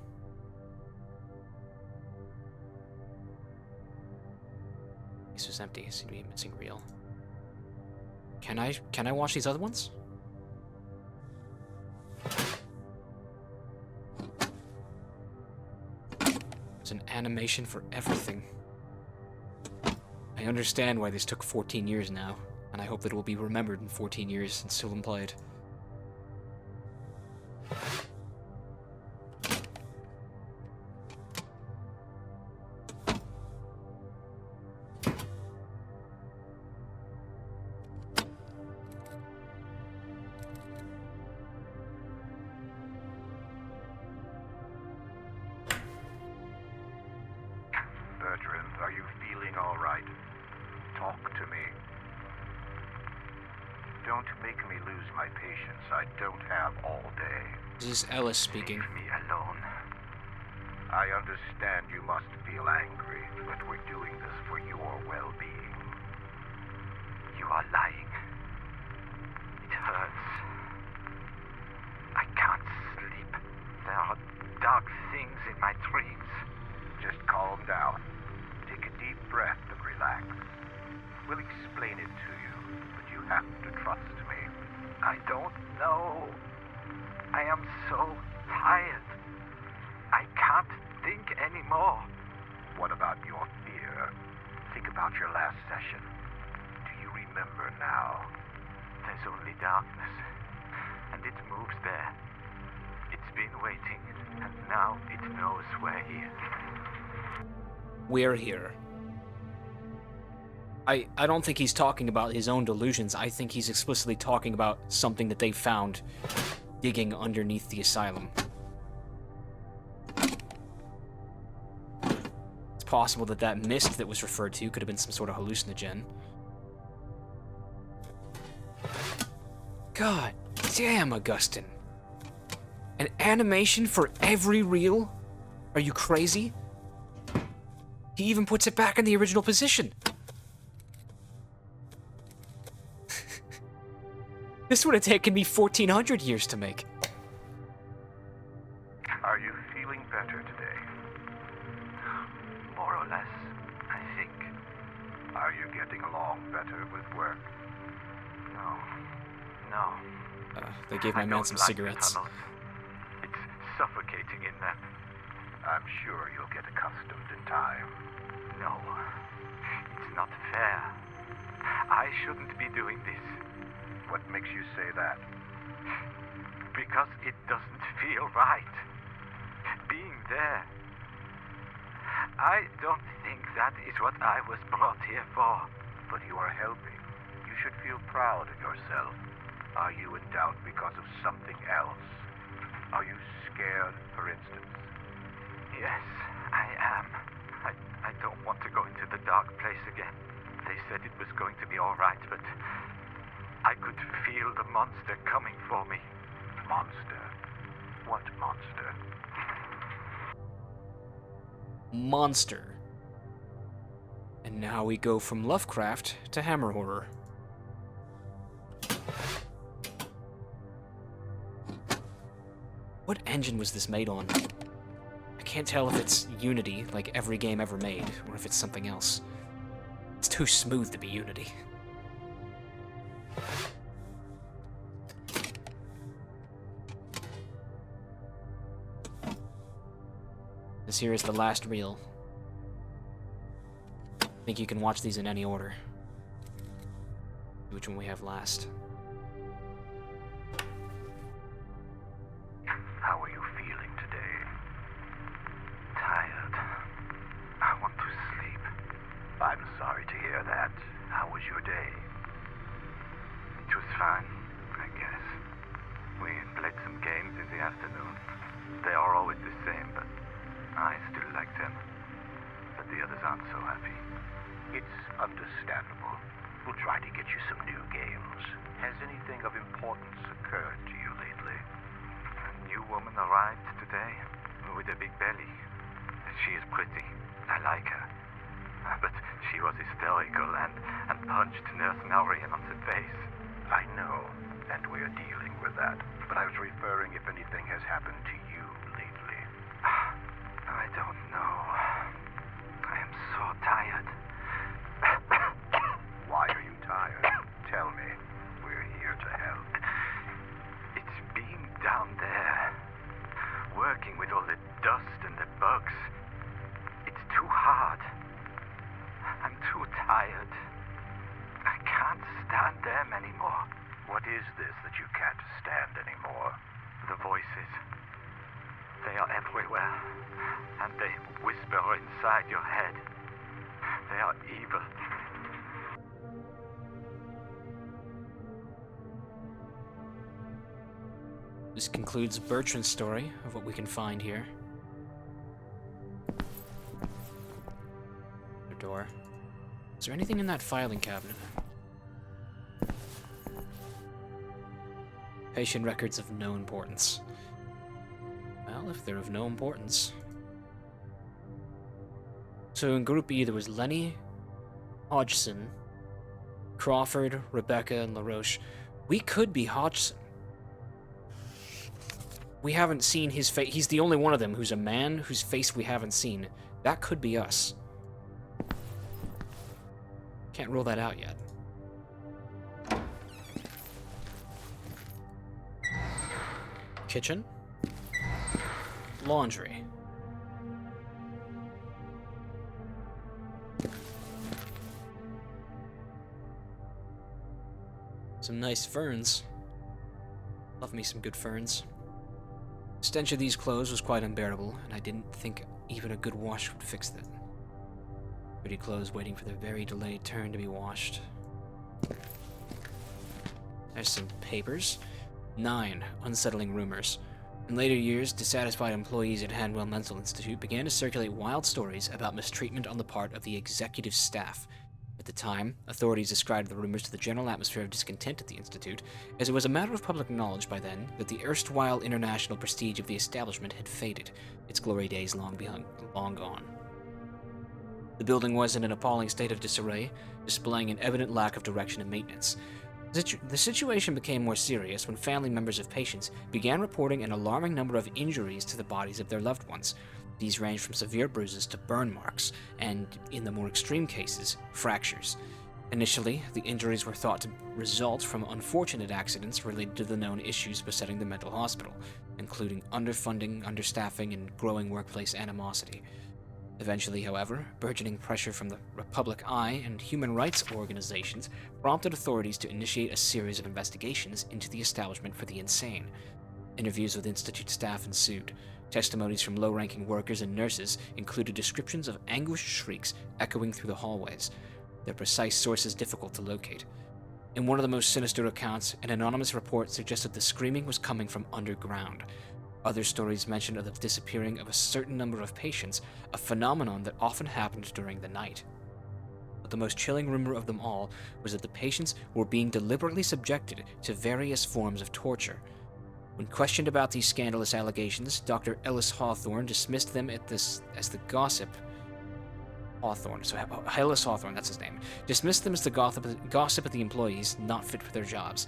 This was empty. Seemed to be a missing reel. Can I watch these other ones? There's an animation for everything. I understand why this took 14 years now, and I hope that it will be remembered in 14 years and still played. Bertrand, are you feeling all right? Talk to me. Don't make me lose my patience. I don't have all day. This is Ellis speaking. Leave me alone. I understand you must feel angry, but we're doing this for your well-being. You are lying. It hurts. I can't sleep. There are dark things in my dreams. Just calm down. Take a deep breath and relax. We'll explain it to you, but you have to trust me. I don't know. I am so tired. I can't think anymore. What about your fear? Think about your last session. Do you remember now? There's only darkness, and it moves there. It's been waiting, and now it knows we're here. We're here. I don't think he's talking about his own delusions. I think he's explicitly talking about something that they found digging underneath the asylum. It's possible that that mist that was referred to could have been some sort of hallucinogen. God damn, Augustine. An animation for every reel? Are you crazy? He even puts it back in the original position. This would have taken me 1,400 years to make. Are you feeling better today? More or less, I think. Are you getting along better with work? No. They gave my I man don't some like cigarettes. The tunnels. It's suffocating in them. I'm sure you'll get accustomed in time. No, it's not fair. I shouldn't be doing this. What makes you say that? Because it doesn't feel right. Being there. I don't think that is what I was brought here for. But you are helping. You should feel proud of yourself. Are you in doubt because of something else? Are you scared, for instance? Yes, I am. I don't want to go into the dark place again. They said it was going to be all right, but I could feel the monster coming for me. Monster? What monster? Monster. And now we go from Lovecraft to Hammer Horror. What engine was this made on? I can't tell if it's Unity, like every game ever made, or if it's something else. It's too smooth to be Unity. This here is the last reel. I think you can watch these in any order. Which one we have last? How are you feeling today? Tired. I want to sleep. I'm sorry to hear that. How was your day? It was fine, I guess. We played some games in the afternoon. They are always the same, but I still like them. But the others aren't so happy. It's understandable. We'll try to get you some new games. Has anything of importance occurred to you lately? A new woman arrived today with a big belly. She is pretty. I like her. But she was hysterical and punched Nurse Norian on the face. I know, and we're dealing with that. But I was referring if anything has happened to you lately. I don't know. I am so tired. Why are you tired? Tell me. We're here to help. It's being down there, working with all the dust and the bugs. It's too hard. I'm too tired. I can't stand them anymore. What is this that you can't stand anymore? The voices. They are everywhere, and they whisper inside your head. They are evil. This concludes Bertrand's story of what we can find here. The door. Is there anything in that filing cabinet? Patient records of no importance. Well, if they're of no importance. So in Group E, there was Lenny, Hodgson, Crawford, Rebecca, and LaRoche. We could be Hodgson. We haven't seen his face. He's the only one of them who's a man whose face we haven't seen. That could be us. Can't rule that out yet. Kitchen. Laundry. Some nice ferns. Love me some good ferns. The stench of these clothes was quite unbearable, and I didn't think even a good wash would fix that. Pretty clothes waiting for their very delayed turn to be washed. There's some papers. 9 unsettling rumors. In later years, dissatisfied employees at Hanwell Mental Institute began to circulate wild stories about mistreatment on the part of the executive staff. At the time, authorities ascribed the rumors to the general atmosphere of discontent at the institute, as it was a matter of public knowledge by then that the erstwhile international prestige of the establishment had faded, its glory days long gone. The building was in an appalling state of disarray, displaying an evident lack of direction and maintenance. The situation became more serious when family members of patients began reporting an alarming number of injuries to the bodies of their loved ones. These ranged from severe bruises to burn marks, and, in the more extreme cases, fractures. Initially, the injuries were thought to result from unfortunate accidents related to the known issues besetting the mental hospital, including underfunding, understaffing, and growing workplace animosity. Eventually, however, burgeoning pressure from the Republic Eye and human rights organizations prompted authorities to initiate a series of investigations into the establishment for the insane. Interviews with Institute staff ensued. Testimonies from low-ranking workers and nurses included descriptions of anguished shrieks echoing through the hallways, their precise sources difficult to locate. In one of the most sinister accounts, an anonymous report suggested the screaming was coming from underground. Other stories mentioned of the disappearing of a certain number of patients, a phenomenon that often happened during the night. But the most chilling rumor of them all was that the patients were being deliberately subjected to various forms of torture. When questioned about these scandalous allegations, Dr. Ellis Hawthorne dismissed them as the gossip. Ellis Hawthorne, that's his name, dismissed them as the gossip of the employees not fit for their jobs.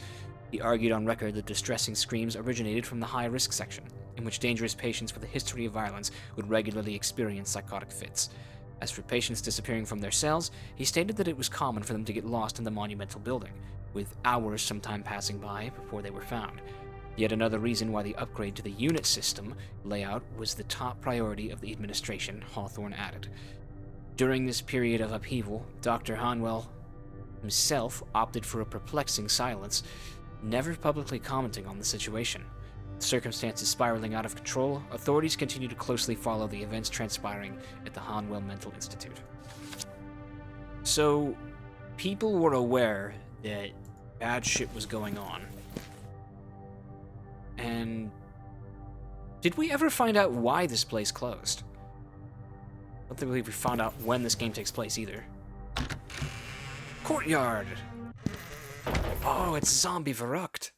He argued on record that distressing screams originated from the high-risk section, in which dangerous patients with a history of violence would regularly experience psychotic fits. As for patients disappearing from their cells, he stated that it was common for them to get lost in the monumental building, with hours sometime passing by before they were found. Yet another reason why the upgrade to the unit system layout was the top priority of the administration, Hawthorne added. During this period of upheaval, Dr. Hanwell himself opted for a perplexing silence, never publicly commenting on the situation. With circumstances spiraling out of control, authorities continue to closely follow the events transpiring at the Hanwell Mental Institute. So, people were aware that bad shit was going on. And did we ever find out why this place closed? I don't think we found out when this game takes place either. Courtyard! Oh, it's zombie verruckt.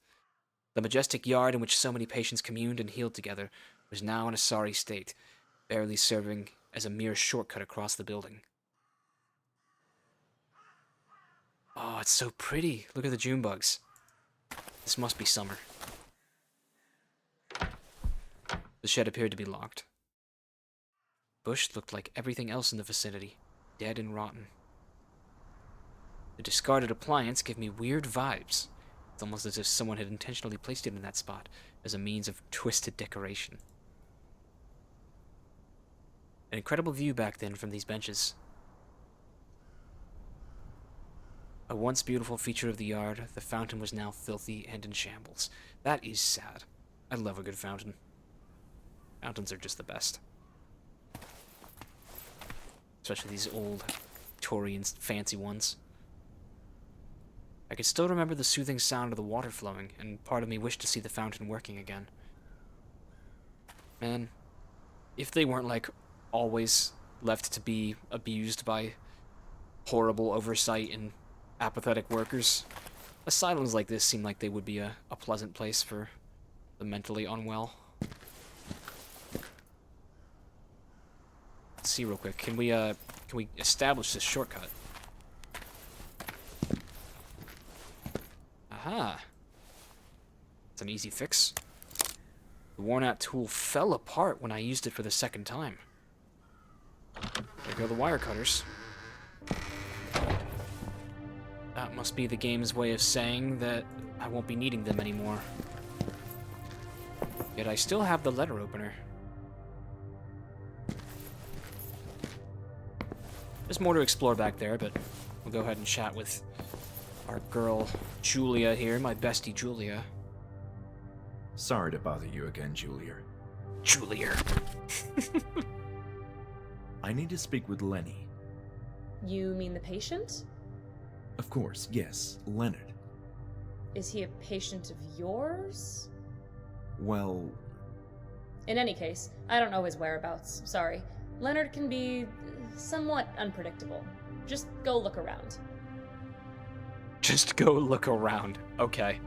The majestic yard in which so many patients communed and healed together was now in a sorry state, barely serving as a mere shortcut across the building. Oh, it's so pretty. Look at the June bugs. This must be summer. The shed appeared to be locked. Bush looked like everything else in the vicinity, dead and rotten. The discarded appliance gave me weird vibes. It's almost as if someone had intentionally placed it in that spot as a means of twisted decoration. An incredible view back then from these benches. A once beautiful feature of the yard, the fountain was now filthy and in shambles. That is sad. I love a good fountain. Fountains are just the best. Especially these old Victorian fancy ones. I could still remember the soothing sound of the water flowing, and part of me wished to see the fountain working again. Man, if they weren't, like, always left to be abused by horrible oversight and apathetic workers, asylums like this seem like they would be a pleasant place for the mentally unwell. Let's see real quick. Can we establish this shortcut? Aha. It's an easy fix. The worn-out tool fell apart when I used it for the second time. There go the wire cutters. That must be the game's way of saying that I won't be needing them anymore. Yet I still have the letter opener. There's more to explore back there, but we'll go ahead and chat with our girl Julia here, my bestie Julia. Sorry to bother you again, Julia. Julia. I need to speak with Lenny. You mean the patient? Of course, yes, Leonard. Is he a patient of yours? Well... In any case, I don't know his whereabouts. Sorry. Leonard can be somewhat unpredictable. Just go look around. Just go look around. Okay.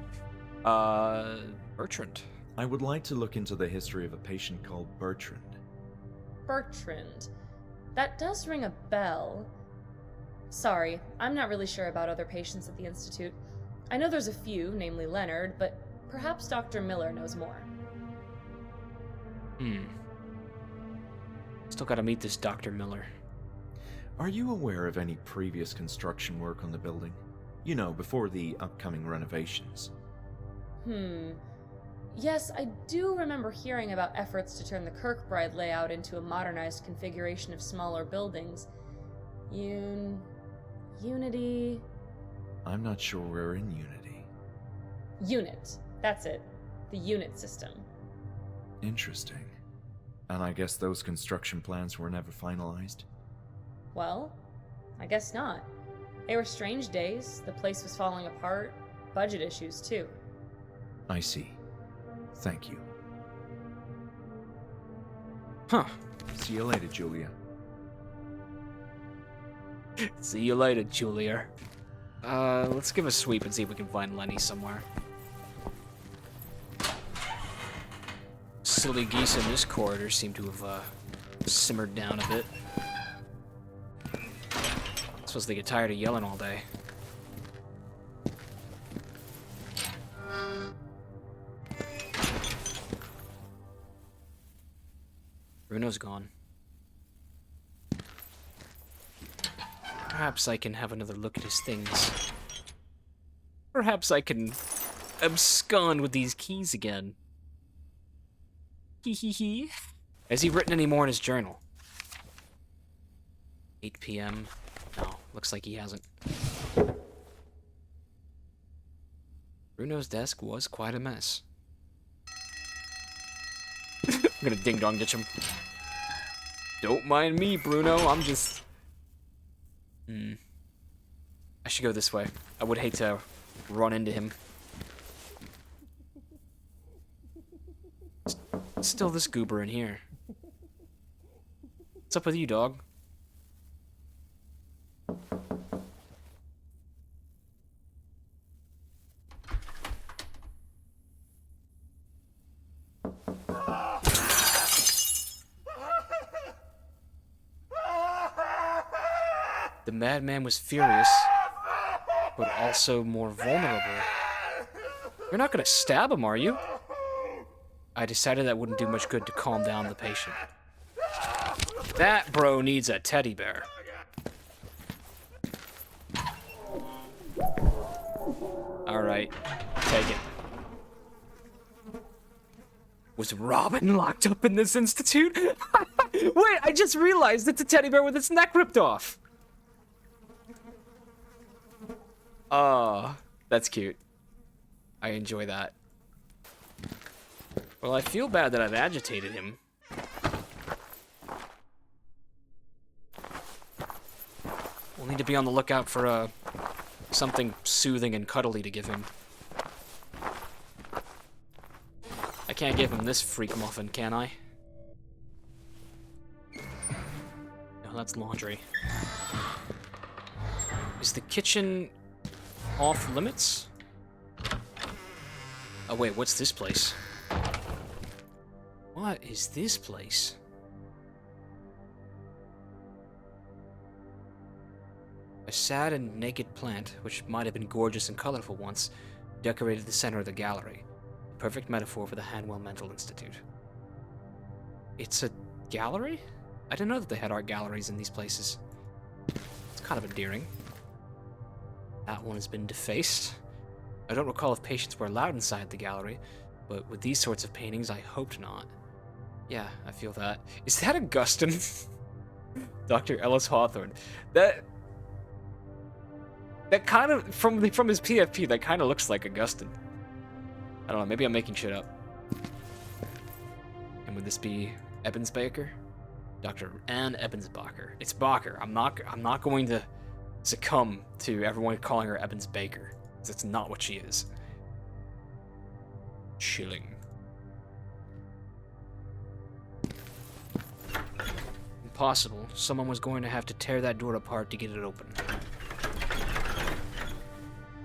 Bertrand. I would like to look into the history of a patient called Bertrand. Bertrand. That does ring a bell. Sorry, I'm not really sure about other patients at the Institute. I know there's a few, namely Leonard, but perhaps Dr. Miller knows more. Still gotta meet this Dr. Miller. Are you aware of any previous construction work on the building? You know, before the upcoming renovations. Yes, I do remember hearing about efforts to turn the Kirkbride layout into a modernized configuration of smaller buildings. Unity... I'm not sure we're in Unity. Unit. That's it. The unit system. Interesting. And I guess those construction plans were never finalized? Well, I guess not. They were strange days. The place was falling apart. Budget issues, too. I see. Thank you. Huh. See you later, Julia. See you later, Julia. Let's give a sweep and see if we can find Lenny somewhere. Silly geese in this corridor seem to have, simmered down a bit. Suppose they get tired of yelling all day. Bruno's gone. Perhaps I can have another look at his things. Perhaps I can abscond with these keys again. Hee hee hee. Has he written any more in his journal? 8 p.m. No, looks like he hasn't. Bruno's desk was quite a mess. I'm gonna ding-dong ditch him. Don't mind me, Bruno, I'm just... I should go this way. I would hate to run into him. Still this goober in here. What's up with you, dog? The madman was furious, but also more vulnerable. You're not gonna stab him, are you? I decided that wouldn't do much good to calm down the patient. That bro needs a teddy bear. Alright, take it. Was Robin locked up in this institute? Wait, I just realized it's a teddy bear with its neck ripped off. Oh, that's cute. I enjoy that. Well, I feel bad that I've agitated him. We'll need to be on the lookout for, something soothing and cuddly to give him. I can't give him this freak muffin, can I? No, that's laundry. Is the kitchen off limits? Oh wait, what's this place? What is this place? A sad and naked plant, which might have been gorgeous and colorful once, decorated the center of the gallery. A perfect metaphor for the Hanwell Mental Institute. It's a gallery? I didn't know that they had art galleries in these places. It's kind of endearing. That one has been defaced. I don't recall if patients were allowed inside the gallery, but with these sorts of paintings, I hoped not. Yeah, I feel that. Is that Augustine? Dr. Ellis Hawthorne. That kind of, from his PFP, that kind of looks like Augustine. I don't know, maybe I'm making shit up. And would this be Ebensbacher? Dr. Ann Ebensbacher. It's Bacher. I'm not going to succumb to everyone calling her Evans Baker, because it's not what she is. Chilling. Impossible. Someone was going to have to tear that door apart to get it open.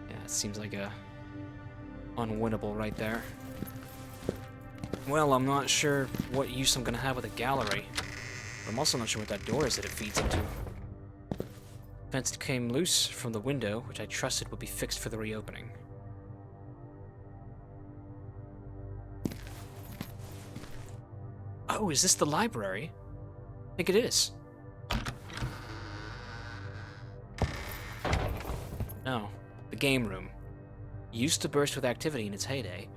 Yeah, it seems like a unwinnable right there. Well, I'm not sure what use I'm gonna have with a gallery. But I'm also not sure what that door is that it feeds into. Fence came loose from the window, which I trusted would be fixed for the reopening. Oh, is this the library? I think it is. No, the game room. Used to burst with activity in its heyday,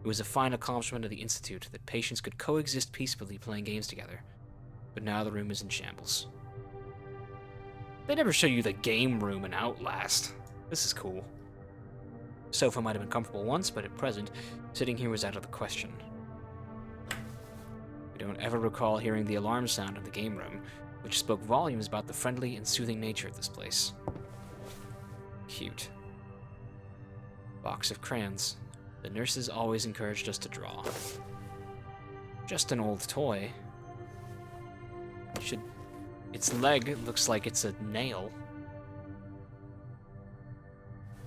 it was a fine accomplishment of the Institute that patients could coexist peacefully playing games together. But now the room is in shambles. They never show you the game room in Outlast. This is cool. Sofa might have been comfortable once, but at present, sitting here was out of the question. We don't ever recall hearing the alarm sound in the game room, which spoke volumes about the friendly and soothing nature of this place. Cute. Box of crayons. The nurses always encouraged us to draw. Just an old toy. Its leg looks like it's a nail.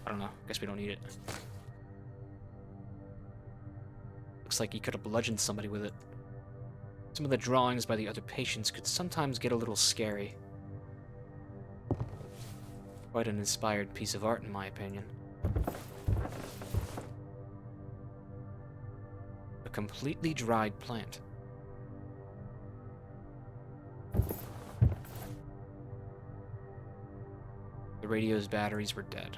I don't know. Guess we don't need it. Looks like you could have bludgeoned somebody with it. Some of the drawings by the other patients could sometimes get a little scary. Quite an inspired piece of art, in my opinion. A completely dried plant. The radio's batteries were dead.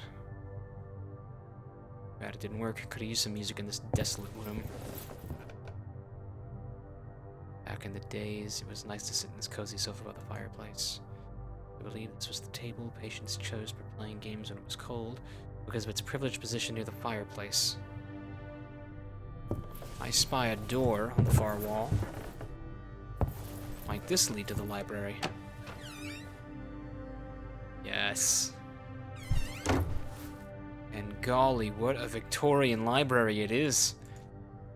Bad it didn't work. Could have used some music in this desolate room. Back in the days, it was nice to sit in this cozy sofa by the fireplace. I believe this was the table patients chose for playing games when it was cold, because of its privileged position near the fireplace. I spy a door on the far wall. Might this lead to the library? Yes. And golly, what a Victorian library it is.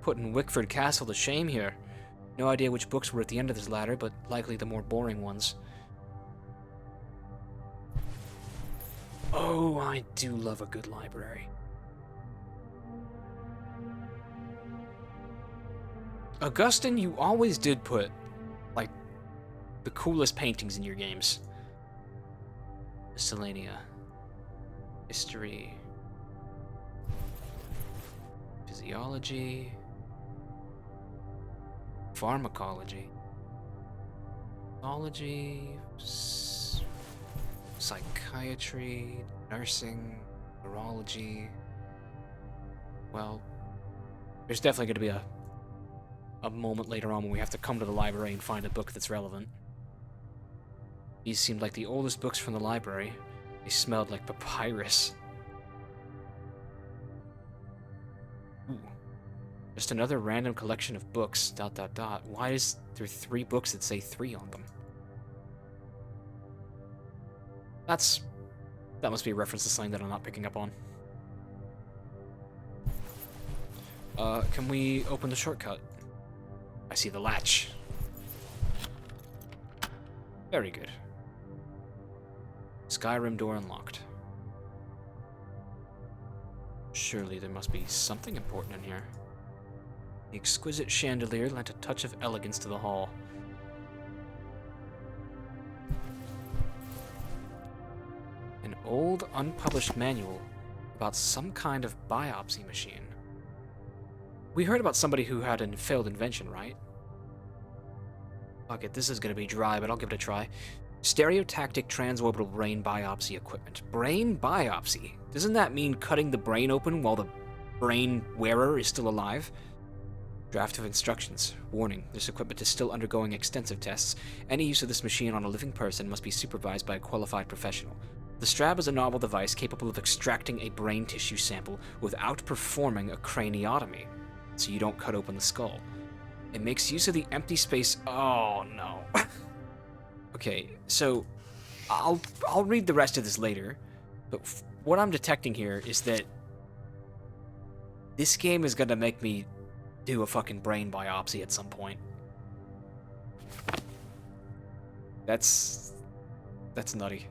Putting Wickford Castle to shame here. No idea which books were at the end of this ladder, but likely the more boring ones. Oh, I do love a good library. Augustine, you always did put, like, the coolest paintings in your games. Miscellanea. History. Physiology. Pharmacology. Pathology. Psychiatry. Nursing. Neurology. Well, there's definitely going to be a moment later on when we have to come to the library and find a book that's relevant. These seemed like the oldest books from the library. They smelled like papyrus. Ooh. Just another random collection of books, ... Why is there 3 books that say 3 on them? That must be a reference to something that I'm not picking up on. Can we open the shortcut? I see the latch. Very good. Skyrim door unlocked. Surely there must be something important in here. The exquisite chandelier lent a touch of elegance to the hall. An old, unpublished manual about some kind of biopsy machine. We heard about somebody who had a failed invention, right? Fuck it, this is gonna be dry, but I'll give it a try. Stereotactic transorbital brain biopsy equipment. Brain biopsy? Doesn't that mean cutting the brain open while the brain wearer is still alive? Draft of instructions. Warning, this equipment is still undergoing extensive tests. Any use of this machine on a living person must be supervised by a qualified professional. The strab is a novel device capable of extracting a brain tissue sample without performing a craniotomy, so you don't cut open the skull. It makes use of the empty space. Oh no. Okay, so I'll read the rest of this later, but what I'm detecting here is that this game is gonna make me do a fucking brain biopsy at some point. That's nutty.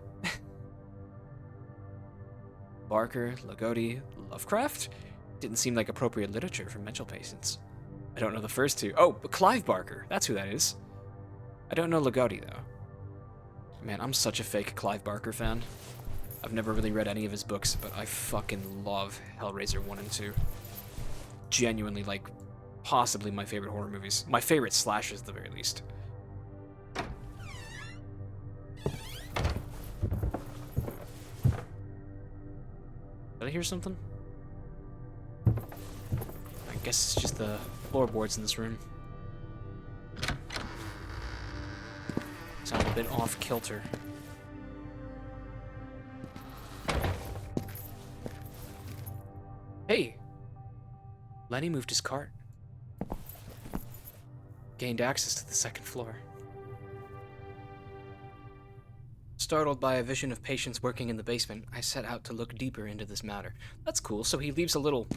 Barker, Lagodi, Lovecraft? Didn't seem like appropriate literature for mental patients. I don't know the first two. Oh, Clive Barker. That's who that is. I don't know Lagodi, though. Man, I'm such a fake Clive Barker fan. I've never really read any of his books, but I fucking love Hellraiser 1 and 2. Genuinely, like, possibly my favorite horror movies. My favorite slashers, at the very least. I hear something? I guess it's just the floorboards in this room. Sound a bit off kilter. Hey! Lenny moved his cart. Gained access to the second floor. Startled by a vision of patients working in the basement, I set out to look deeper into this matter. That's cool, so he leaves a little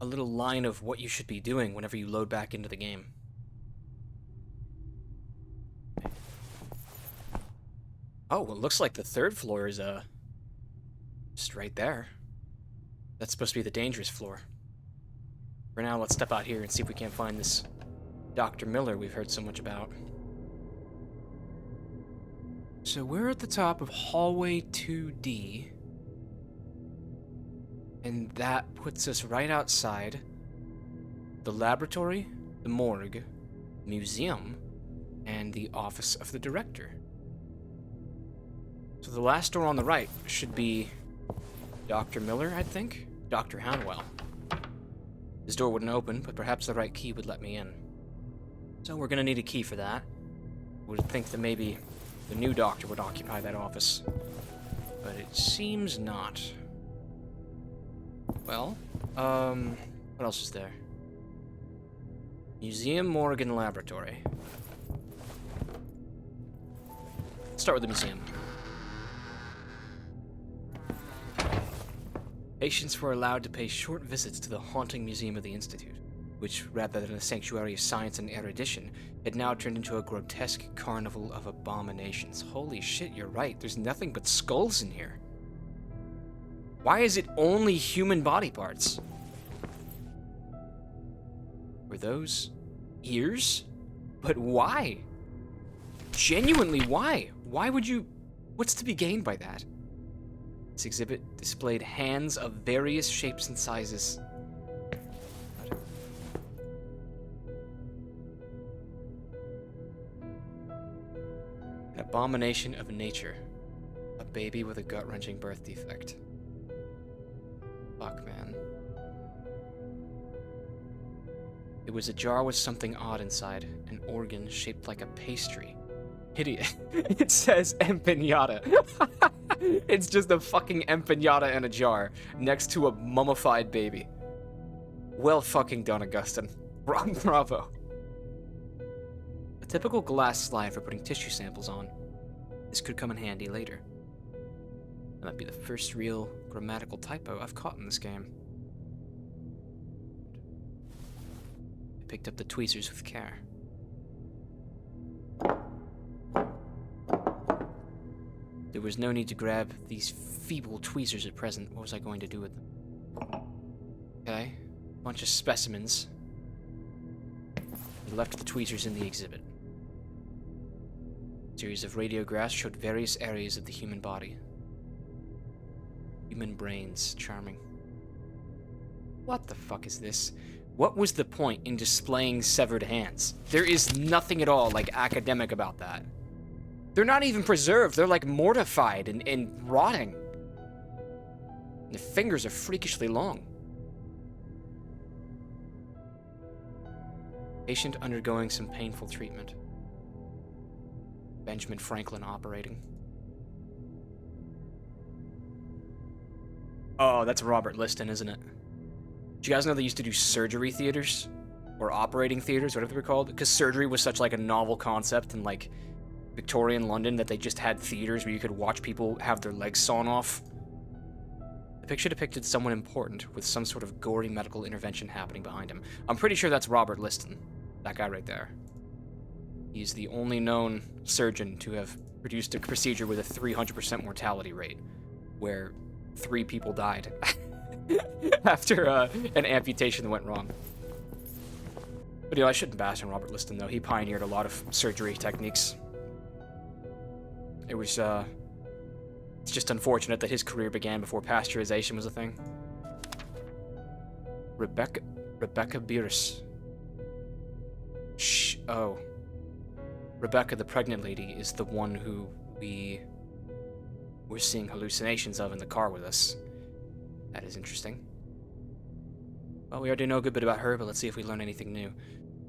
line of what you should be doing whenever you load back into the game. Oh, well, it looks like the third floor is, just right there. That's supposed to be the dangerous floor. For now, let's step out here and see if we can't find this Dr. Miller we've heard so much about. So we're at the top of hallway 2D. And that puts us right outside the laboratory, the morgue, museum, and the office of the director. So the last door on the right should be Dr. Miller, I think? Dr. Hanwell. This door wouldn't open, but perhaps the right key would let me in. So we're gonna need a key for that. Would think that maybe the new doctor would occupy that office. But it seems not. Well, what else is there? Museum, morgue, and laboratory. Let's start with the museum. Patients were allowed to pay short visits to the haunting museum of the Institute, which, rather than a sanctuary of science and erudition, had now turned into a grotesque carnival of abominations. Holy shit, you're right. There's nothing but skulls in here. Why is it only human body parts? Were those ears? But why? Genuinely, why? Why would you... What's to be gained by that? This exhibit displayed hands of various shapes and sizes. An abomination of nature. A baby with a gut-wrenching birth defect. Fuck, man. It was a jar with something odd inside. An organ shaped like a pastry. Idiot. It says empanada. It's just a fucking empanada in a jar next to a mummified baby. Well fucking done, Augustine. Bravo. A typical glass slide for putting tissue samples on. This could come in handy later. That might be the first real grammatical typo I've caught in this game. I picked up the tweezers with care. There was no need to grab these feeble tweezers at present. What was I going to do with them? Okay, bunch of specimens. We left the tweezers in the exhibit. A series of radiographs showed various areas of the human body. Human brains, charming. What the fuck is this? What was the point in displaying severed hands? There is nothing at all, like, academic about that. They're not even preserved. They're, like, mortified and rotting. The fingers are freakishly long. Patient undergoing some painful treatment. Benjamin Franklin operating. Oh, that's Robert Liston, isn't it? Do you guys know they used to do surgery theaters? Or operating theaters, whatever they were called? Because surgery was such, like, a novel concept in, like, Victorian London that they just had theaters where you could watch people have their legs sawn off. The picture depicted someone important with some sort of gory medical intervention happening behind him. I'm pretty sure that's Robert Liston. That guy right there. He's the only known surgeon to have produced a procedure with a 300% mortality rate, where 3 people died after an amputation went wrong. But, you know, I shouldn't bash on Robert Liston, though. He pioneered a lot of surgery techniques. It was, it's just unfortunate that his career began before pasteurization was a thing. Rebecca Beers. Shh, oh. Rebecca, the pregnant lady, is the one who we were seeing hallucinations of in the car with us. That is interesting. Well, we already know a good bit about her, but let's see if we learn anything new.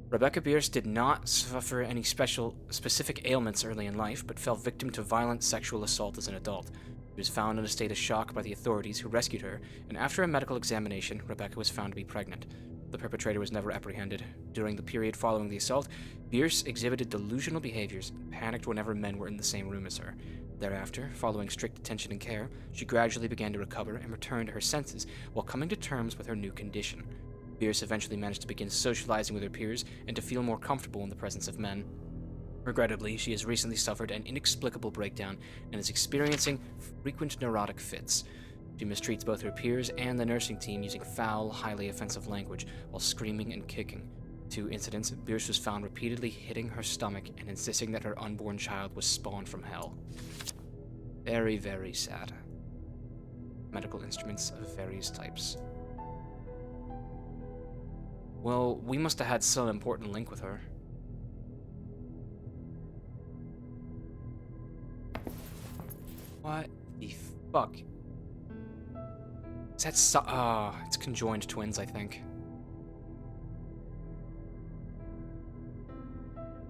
Rebecca Bierce did not suffer any specific ailments early in life, but fell victim to violent sexual assault as an adult. She was found in a state of shock by the authorities who rescued her, and after a medical examination, Rebecca was found to be pregnant. The perpetrator was never apprehended. During the period following the assault, Bierce exhibited delusional behaviors and panicked whenever men were in the same room as her. Thereafter, following strict attention and care, she gradually began to recover and return to her senses while coming to terms with her new condition. Bierce eventually managed to begin socializing with her peers and to feel more comfortable in the presence of men. Regrettably, she has recently suffered an inexplicable breakdown and is experiencing frequent neurotic fits. She mistreats both her peers and the nursing team using foul, highly offensive language while screaming and kicking. 2 incidents, Bierce was found repeatedly hitting her stomach and insisting that her unborn child was spawned from hell. Very, very sad. Medical instruments of various types. Well, we must have had some important link with her. What the fuck? Is that it's conjoined twins, I think.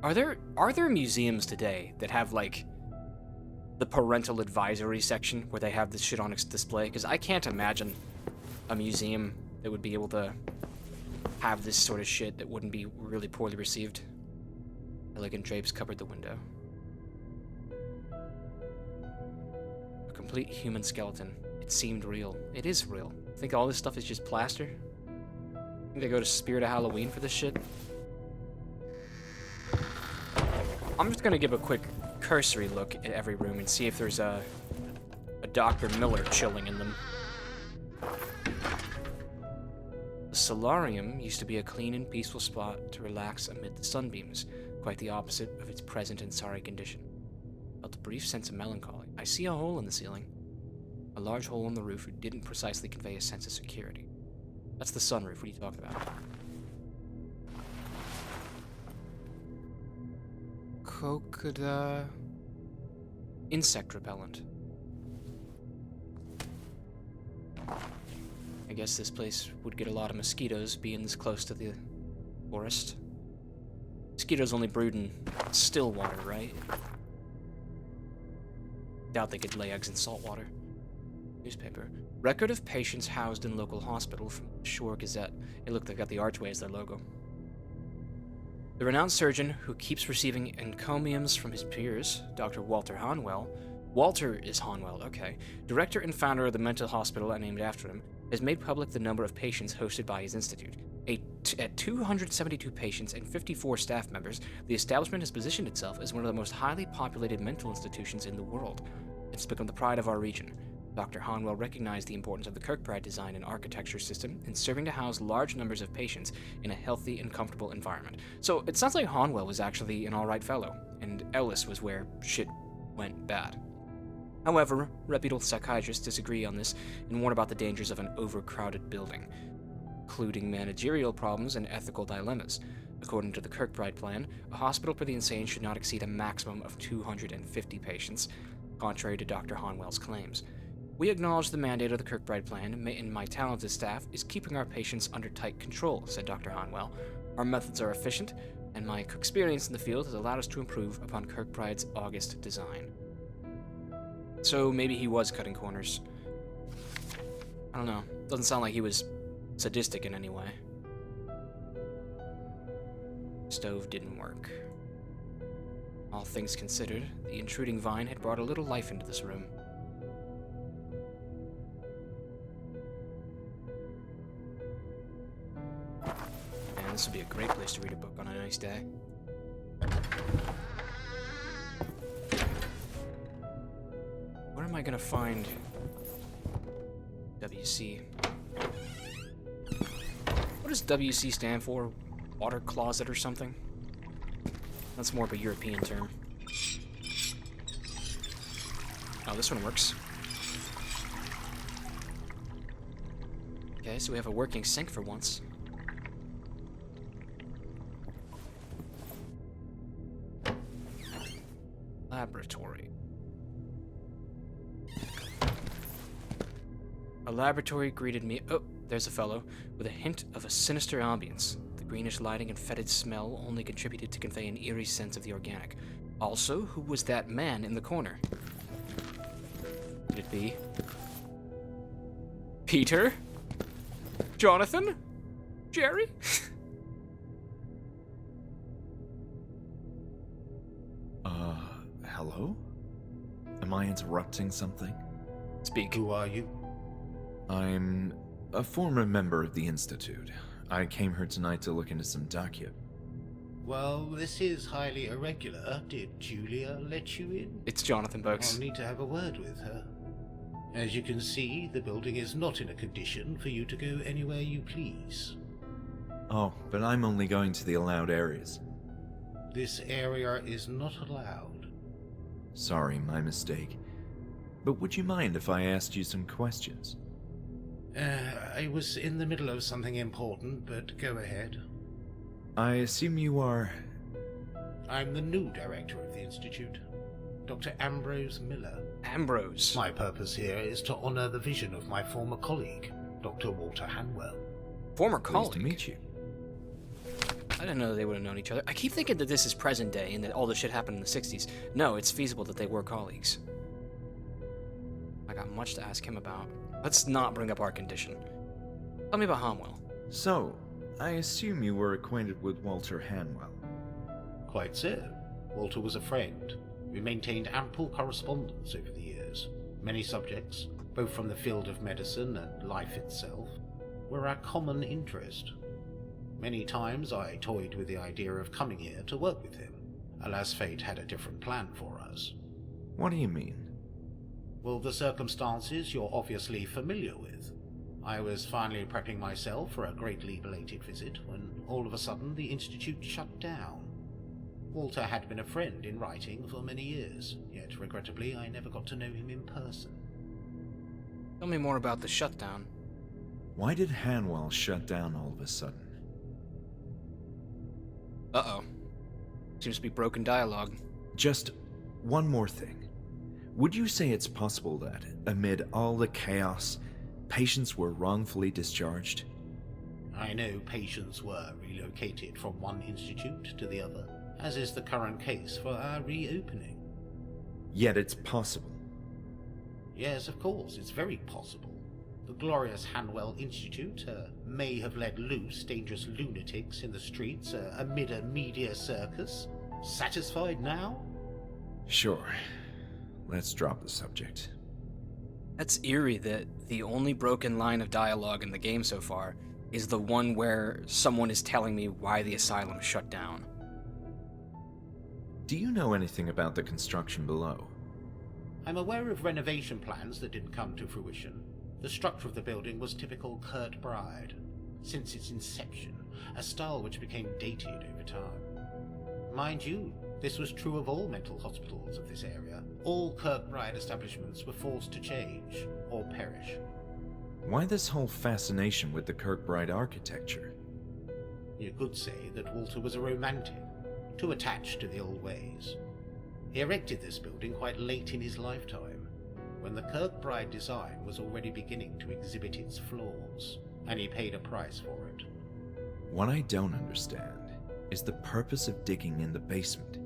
Are there museums today that have, like, the parental advisory section where they have this shit on its display? Because I can't imagine a museum that would be able to have this sort of shit that wouldn't be really poorly received. Elegant drapes covered the window. A complete human skeleton. It seemed real. It is real. Think all this stuff is just plaster? Think they go to Spirit of Halloween for this shit? I'm just gonna give a quick cursory look at every room and see if there's a Dr. Miller chilling in them. The solarium used to be a clean and peaceful spot to relax amid the sunbeams, quite the opposite of its present and sorry condition. Felt a brief sense of melancholy. I see a hole in the ceiling. A large hole in the roof didn't precisely convey a sense of security. That's the sunroof. What are you talking about? Cocoda... insect repellent. I guess this place would get a lot of mosquitoes being this close to the forest. Mosquitoes only brood in still water, right? Doubt they could lay eggs in salt water. Newspaper. Record of patients housed in local hospital from the Shore Gazette. Hey, look, they've got the archway as their logo. The renowned surgeon who keeps receiving encomiums from his peers, Dr. Walter Hanwell. Walter is Hanwell, okay. Director and founder of the mental hospital named after him, has made public the number of patients hosted by his institute. At 272 patients and 54 staff members, the establishment has positioned itself as one of the most highly populated mental institutions in the world. It's become the pride of our region. Dr. Hanwell recognized the importance of the Kirkbride design and architecture system in serving to house large numbers of patients in a healthy and comfortable environment. So it sounds like Hanwell was actually an alright fellow, and Ellis was where shit went bad. However, reputable psychiatrists disagree on this and warn about the dangers of an overcrowded building, including managerial problems and ethical dilemmas. According to the Kirkbride plan, a hospital for the insane should not exceed a maximum of 250 patients, contrary to Dr. Hanwell's claims. We acknowledge the mandate of the Kirkbride plan, and my talented staff is keeping our patients under tight control, said Dr. Hanwell. Our methods are efficient, and my experience in the field has allowed us to improve upon Kirkbride's August design. So maybe he was cutting corners. I don't know. Doesn't sound like he was sadistic in any way. Stove didn't work. All things considered, the intruding vine had brought a little life into this room. Man, this would be a great place to read a book on a nice day. Where am I gonna find WC? What does WC stand for? Water closet or something? That's more of a European term. Oh, this one works. Okay, so we have a working sink for once. Laboratory. A laboratory greeted me. Oh, there's a fellow with a hint of a sinister ambience. The greenish lighting and fetid smell only contributed to convey an eerie sense of the organic. Also, who was that man in the corner? Could it be Peter? Jonathan? Jerry? Hello? Am I interrupting something? Speak. Who are you? I'm a former member of the Institute. I came here tonight to look into some docu. Well, this is highly irregular. Did Julia let you in? It's Jonathan, folks. I'll need to have a word with her. As you can see, the building is not in a condition for you to go anywhere you please. Oh, but I'm only going to the allowed areas. This area is not allowed. Sorry, my mistake. But would you mind if I asked you some questions? I was in the middle of something important, but go ahead. I assume you are... I'm the new director of the Institute, Dr. Ambrose Miller. Ambrose. My purpose here is to honor the vision of my former colleague, Dr. Walter Hanwell. Former Pleased colleague. to meet you. I didn't know they would have known each other. I keep thinking that this is present day and that all this shit happened in the 60s. No, it's feasible that they were colleagues. I got much to ask him about. Let's not bring up our condition. Tell me about Hanwell. So, I assume you were acquainted with Walter Hanwell. Quite so. Walter was a friend. We maintained ample correspondence over the years. Many subjects, both from the field of medicine and life itself, were our common interest. Many times I toyed with the idea of coming here to work with him. Alas, fate had a different plan for us. What do you mean? Well, the circumstances you're obviously familiar with. I was finally prepping myself for a greatly belated visit when all of a sudden the Institute shut down. Walter had been a friend in writing for many years, yet regrettably I never got to know him in person. Tell me more about the shutdown. Why did Hanwell shut down all of a sudden? Uh-oh. Seems to be broken dialogue. Just one more thing. Would you say it's possible that, amid all the chaos, patients were wrongfully discharged? I know patients were relocated from one institute to the other, as is the current case for our reopening. Yet it's possible. Yes, of course, it's very possible. The glorious Hanwell Institute may have let loose dangerous lunatics in the streets amid a media circus. Satisfied now? Sure. Let's drop the subject. That's eerie that the only broken line of dialogue in the game so far is the one where someone is telling me why the asylum shut down. Do you know anything about the construction below? I'm aware of renovation plans that didn't come to fruition. The structure of the building was typical Kirkbride, since its inception, a style which became dated over time. Mind you, this was true of all mental hospitals of this area. All Kirkbride establishments were forced to change, or perish. Why this whole fascination with the Kirkbride architecture? You could say that Walter was a romantic, too attached to the old ways. He erected this building quite late in his lifetime, when the Kirkbride design was already beginning to exhibit its flaws, and he paid a price for it. What I don't understand is the purpose of digging in the basement.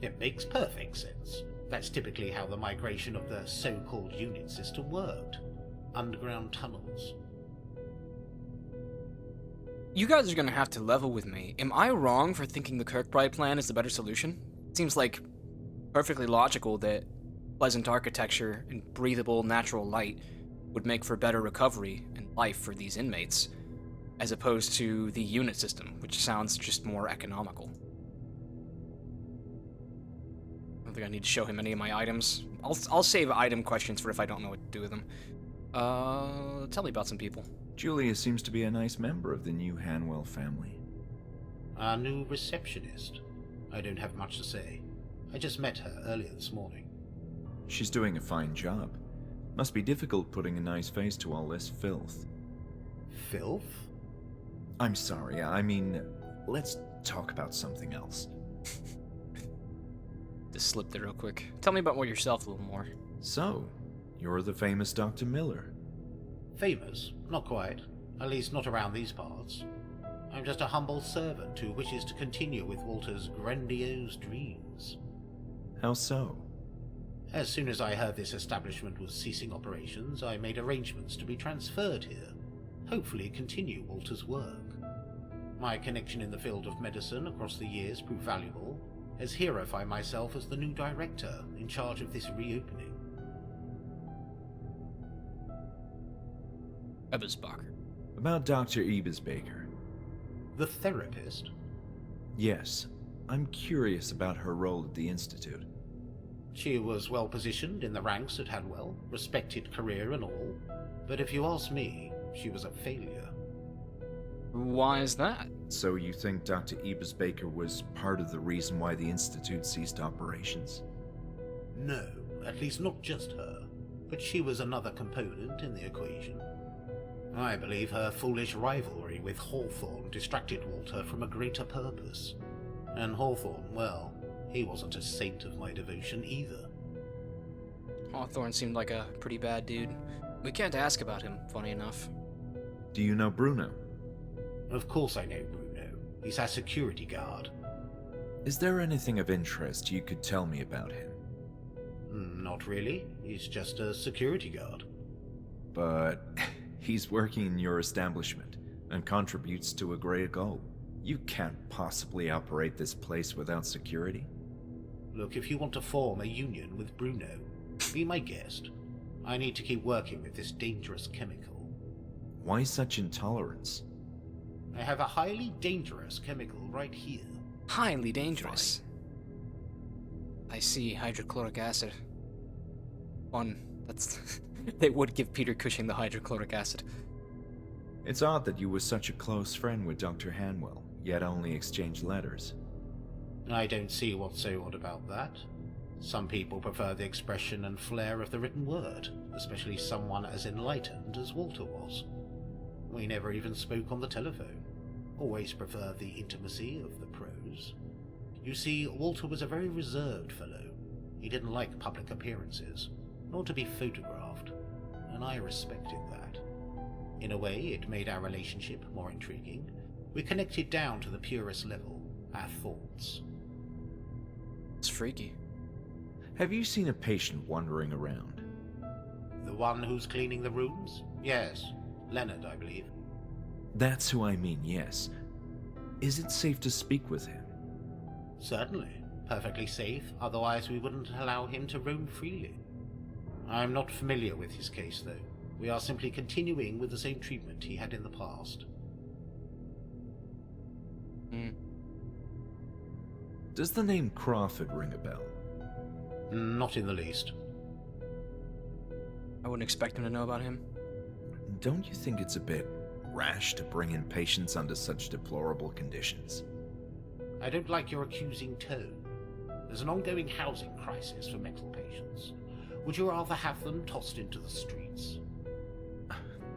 It makes perfect sense. That's typically how the migration of the so-called unit system worked. Underground tunnels. You guys are gonna have to level with me. Am I wrong for thinking the Kirkbride plan is the better solution? It seems like perfectly logical that pleasant architecture and breathable natural light would make for better recovery and life for these inmates, as opposed to the unit system, which sounds just more economical. I don't think I need to show him any of my items. I'll save item questions for if I don't know what to do with them. Tell me about some people. Julia seems to be a nice member of the new Hanwell family. Our new receptionist. I don't have much to say. I just met her earlier this morning. She's doing a fine job. Must be difficult putting a nice face to all this filth. Filth? I'm sorry, I mean, let's talk about something else. Just slipped it real quick. Tell me about yourself a little more. So, you're the famous Dr. Miller. Famous? Not quite. At least not around these parts. I'm just a humble servant who wishes to continue with Walter's grandiose dreams. How so? As soon as I heard this establishment was ceasing operations, I made arrangements to be transferred here, hopefully continue Walter's work. My connection in the field of medicine across the years proved valuable, as here I find myself as the new director in charge of this reopening. Ebersbacher. About Dr. Ebesbaker. The therapist? Yes, I'm curious about her role at the Institute. She was well positioned in the ranks at Hanwell, respected career and all, but if you ask me, she was a failure. Why is that? So you think Dr. Ebesbaker was part of the reason why the Institute ceased operations? No, at least not just her, but she was another component in the equation. I believe her foolish rivalry with Hawthorne distracted Walter from a greater purpose. And Hawthorne, well, he wasn't a saint of my devotion either. Hawthorne seemed like a pretty bad dude. We can't ask about him, funny enough. Do you know Bruno? Of course I know Bruno. He's our security guard. Is there anything of interest you could tell me about him? Not really. He's just a security guard. But he's working in your establishment and contributes to a greater goal. You can't possibly operate this place without security. Look, if you want to form a union with Bruno, be my guest. I need to keep working with this dangerous chemical. Why such intolerance? I have a highly dangerous chemical right here. Highly dangerous. I see hydrochloric acid. That's... They would give Peter Cushing the hydrochloric acid. It's odd that you were such a close friend with Dr. Hanwell, yet only exchanged letters. I don't see what's so odd about that. Some people prefer the expression and flair of the written word, especially someone as enlightened as Walter was. We never even spoke on the telephone. Always preferred the intimacy of the prose. You see, Walter was a very reserved fellow. He didn't like public appearances, nor to be photographed, and I respected that. In a way, it made our relationship more intriguing. We connected down to the purest level, our thoughts. It's freaky. Have you seen a patient wandering around? The one who's cleaning the rooms? Yes. Leonard, I believe. That's who I mean, yes. Is it safe to speak with him? Certainly. Perfectly safe, otherwise we wouldn't allow him to roam freely. I'm not familiar with his case, though. We are simply continuing with the same treatment he had in the past. Does the name Crawford ring a bell? Not in the least. I wouldn't expect him to know about him. Don't you think it's a bit rash to bring in patients under such deplorable conditions? I don't like your accusing tone. There's an ongoing housing crisis for mental patients. Would you rather have them tossed into the streets?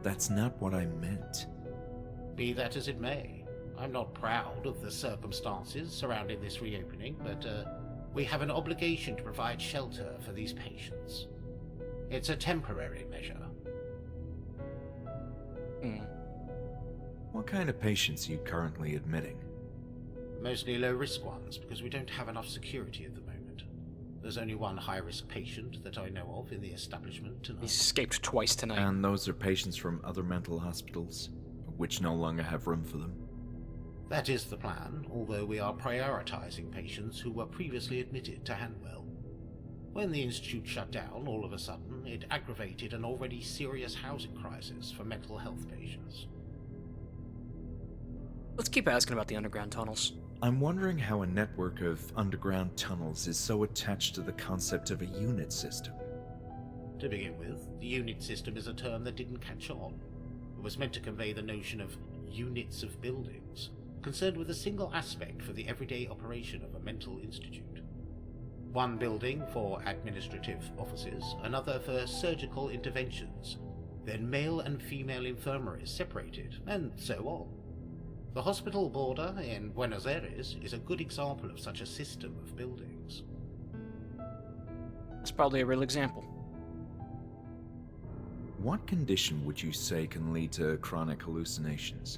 That's not what I meant. Be that as it may, I'm not proud of the circumstances surrounding this reopening, but we have an obligation to provide shelter for these patients. It's a temporary measure. What kind of patients are you currently admitting? Mostly low-risk ones, because we don't have enough security at the moment. There's only one high-risk patient that I know of in the establishment tonight. He's escaped twice tonight. And those are patients from other mental hospitals, which no longer have room for them? That is the plan, although we are prioritizing patients who were previously admitted to Hanwell. When the institute shut down, all of a sudden, it aggravated an already serious housing crisis for mental health patients. Let's keep asking about the underground tunnels. I'm wondering how a network of underground tunnels is so attached to the concept of a unit system. To begin with, the unit system is a term that didn't catch on. It was meant to convey the notion of units of buildings, concerned with a single aspect for the everyday operation of a mental institute. One building for administrative offices, another for surgical interventions, then male and female infirmaries separated, and so on. The hospital border in Buenos Aires is a good example of such a system of buildings. That's probably a real example. What condition would you say can lead to chronic hallucinations?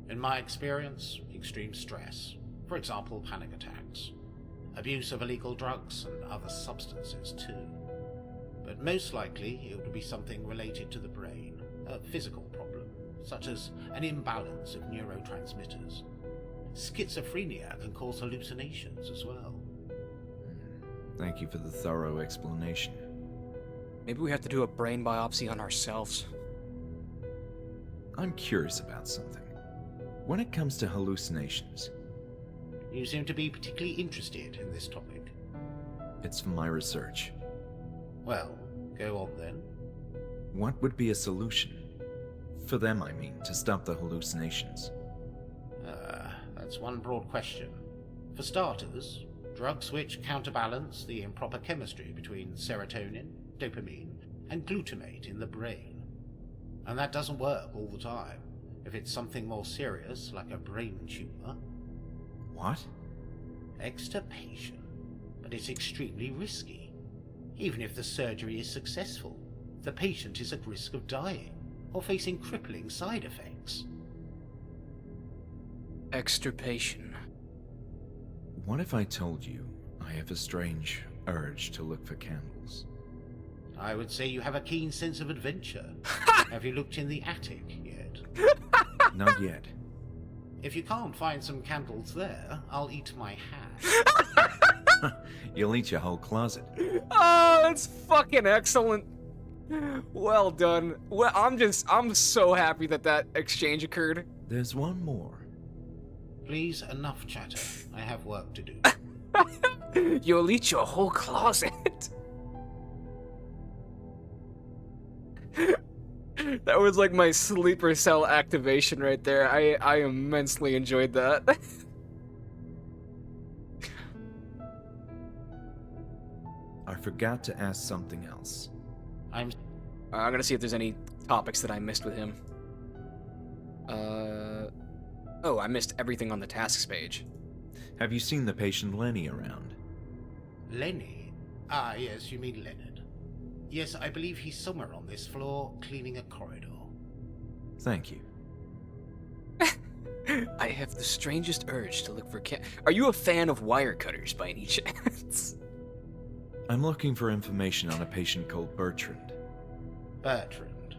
In my experience, extreme stress. For example, panic attacks. Abuse of illegal drugs and other substances too. But most likely it would be something related to the brain, a physical problem, such as an imbalance of neurotransmitters. Schizophrenia can cause hallucinations as well. Thank you for the thorough explanation. Maybe we have to do a brain biopsy on ourselves. I'm curious about something. When it comes to hallucinations, You seem to be particularly interested in this topic. it's for my research. Well, go on then. What would be a solution? For them, I mean, to stop the hallucinations. That's one broad question. For starters, drugs which counterbalance the improper chemistry between serotonin, dopamine, and glutamate in the brain. And that doesn't work all the time. If it's something more serious, like a brain tumor, What? extirpation. But it's extremely risky. Even if the surgery is successful, the patient is at risk of dying or facing crippling side effects. Extirpation. What if I told you I have a strange urge to look for candles? I would say you have a keen sense of adventure. Have you looked in the attic yet? Not yet. If you can't find some candles there, I'll eat my hat. You'll eat your whole closet. Oh, that's fucking excellent. Well done. Well, I'm so happy that that exchange occurred. There's one more. Please, enough chatter. I have work to do. You'll eat your whole closet. That was like my sleeper cell activation right there. I immensely enjoyed that. I forgot to ask something else. I'm gonna see if there's any topics that I missed with him. Oh, I missed everything on the tasks page. Have you seen the patient Lenny around? Lenny. Ah, yes, you mean Leonard. Yes, I believe he's somewhere on this floor, cleaning a corridor. Thank you. I have the strangest urge to look for Are you a fan of wire cutters by any chance? I'm looking for information on a patient called Bertrand. Bertrand.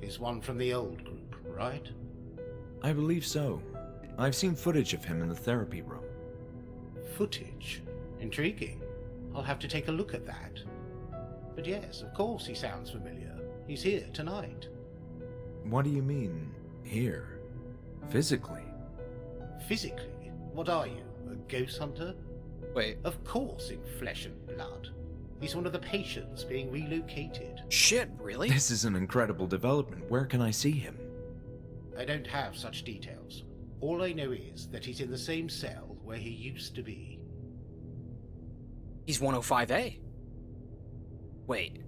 He's one from the old group, right? I believe so. I've seen footage of him in the therapy room. Footage? Intriguing. I'll have to take a look at that. But yes, of course he sounds familiar. He's here tonight. What do you mean, here? Physically? Physically? What are you, a ghost hunter? Wait. Of course in flesh and blood. He's one of the patients being relocated. Shit, really? This is an incredible development. Where can I see him? I don't have such details. All I know is that he's in the same cell where he used to be. He's 105A. Wait.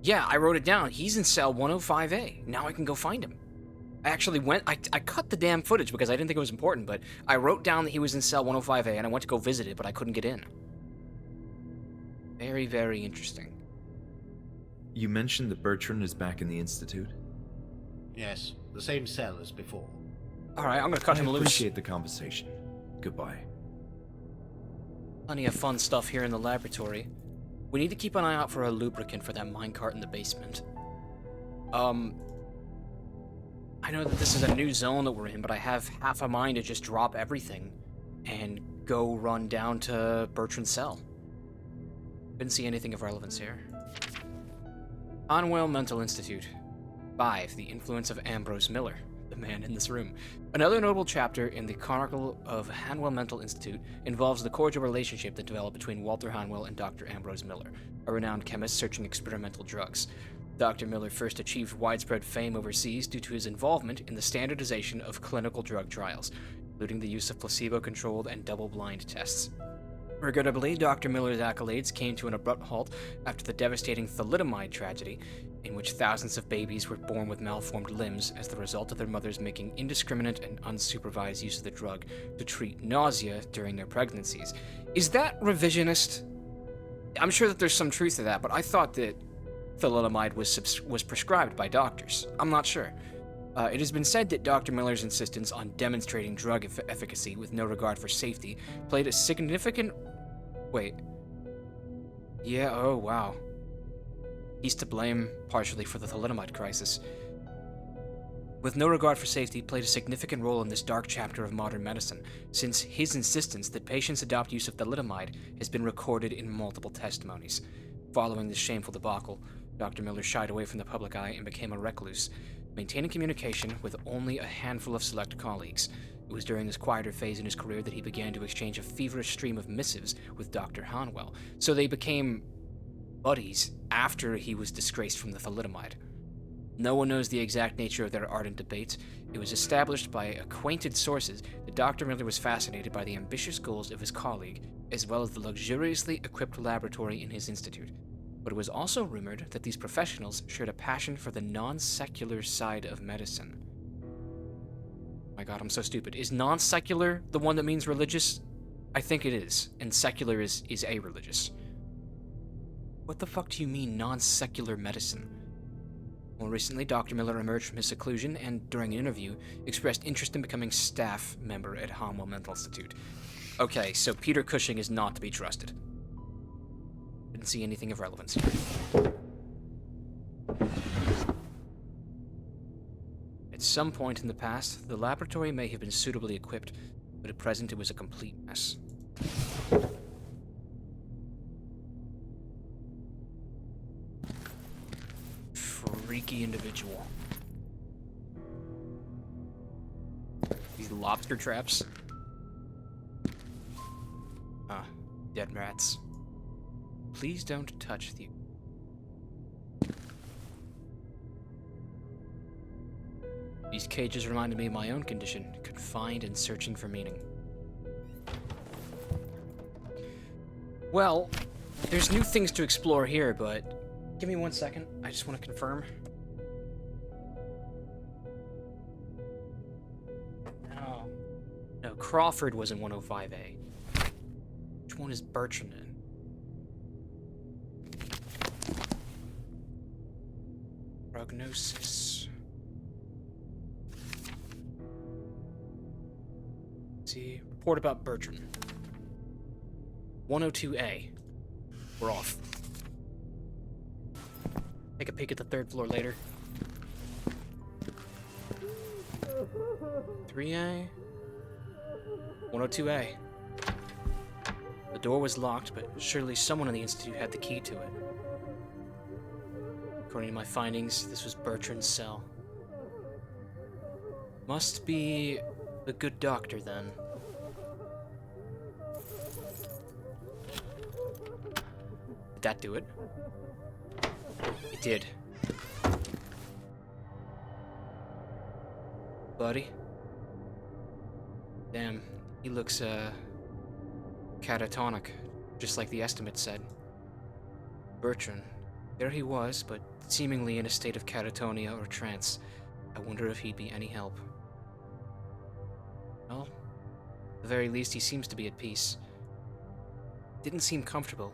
Yeah, I wrote it down. He's in cell 105A. Now I can go find him. I actually went... I cut the damn footage because I didn't think it was important, but I wrote down that he was in cell 105A, and I went to go visit it, but I couldn't get in. Very, very interesting. You mentioned that Bertrand is back in the Institute? Yes, the same cell as before. Alright, I'm gonna cut him I loose. appreciate the conversation. Goodbye. Plenty of fun stuff here in the laboratory. We need to keep an eye out for a lubricant for that minecart in the basement. I know that this is a new zone that we're in, but I have half a mind to just drop everything and go run down to Bertrand's cell. Didn't see anything of relevance here. Hanwell Mental Institute. 5. The Influence of Ambrose Miller, the man in this room. Another notable chapter in the Chronicle of Hanwell Mental Institute involves the cordial relationship that developed between Walter Hanwell and Dr. Ambrose Miller, a renowned chemist searching experimental drugs. Dr. Miller first achieved widespread fame overseas due to his involvement in the standardization of clinical drug trials, including the use of placebo-controlled and double-blind tests. Regrettably, Dr. Miller's accolades came to an abrupt halt after the devastating thalidomide tragedy, in which thousands of babies were born with malformed limbs as the result of their mothers making indiscriminate and unsupervised use of the drug to treat nausea during their pregnancies. Is that revisionist? I'm sure that there's some truth to that, but I thought that thalidomide was prescribed by doctors. I'm not sure. It has been said that Dr. Miller's insistence on demonstrating drug efficacy with no regard for safety played a significant... Wait. Yeah, oh wow. He's to blame, partially, for the thalidomide crisis. With no regard for safety, played a significant role in this dark chapter of modern medicine, since his insistence that patients adopt use of thalidomide has been recorded in multiple testimonies. Following this shameful debacle, Dr. Miller shied away from the public eye and became a recluse, maintaining communication with only a handful of select colleagues. It was during this quieter phase in his career that he began to exchange a feverish stream of missives with Dr. Hanwell, so they became buddies after he was disgraced from the thalidomide. No one knows the exact nature of their ardent debates. It was established by acquainted sources that Dr. Miller was fascinated by the ambitious goals of his colleague, as well as the luxuriously equipped laboratory in his institute. But it was also rumored that these professionals shared a passion for the non-secular side of medicine. My god, I'm so stupid. Is non-secular the one that means religious? I think it is, and secular is a-religious. What the fuck do you mean, non-secular medicine? More recently, Dr. Miller emerged from his seclusion and, during an interview, expressed interest in becoming staff member at Hanwell Mental Institute. Okay, so Peter Cushing is not to be trusted. Didn't see anything of relevance here. At some point in the past, the laboratory may have been suitably equipped, but at present it was a complete mess. Freaky individual. These lobster traps. Dead rats. Please don't touch the... These cages reminded me of my own condition, confined and searching for meaning. Well, there's new things to explore here, but give me 1 second. I just want to confirm. No, Crawford was in 105A. Which one is Bertrand in? Prognosis. See, report about Bertrand. 102A. We're off. Take a peek at the 3rd floor later. 3A. 102A. The door was locked, but surely someone in the Institute had the key to it. According to my findings, this was Bertrand's cell. Must be the good doctor, then. Did that do it? It did. Buddy? Damn, he looks, catatonic, just like the estimate said. Bertrand. There he was, but seemingly in a state of catatonia or trance. I wonder if he'd be any help. Well, at the very least, he seems to be at peace. Didn't seem comfortable,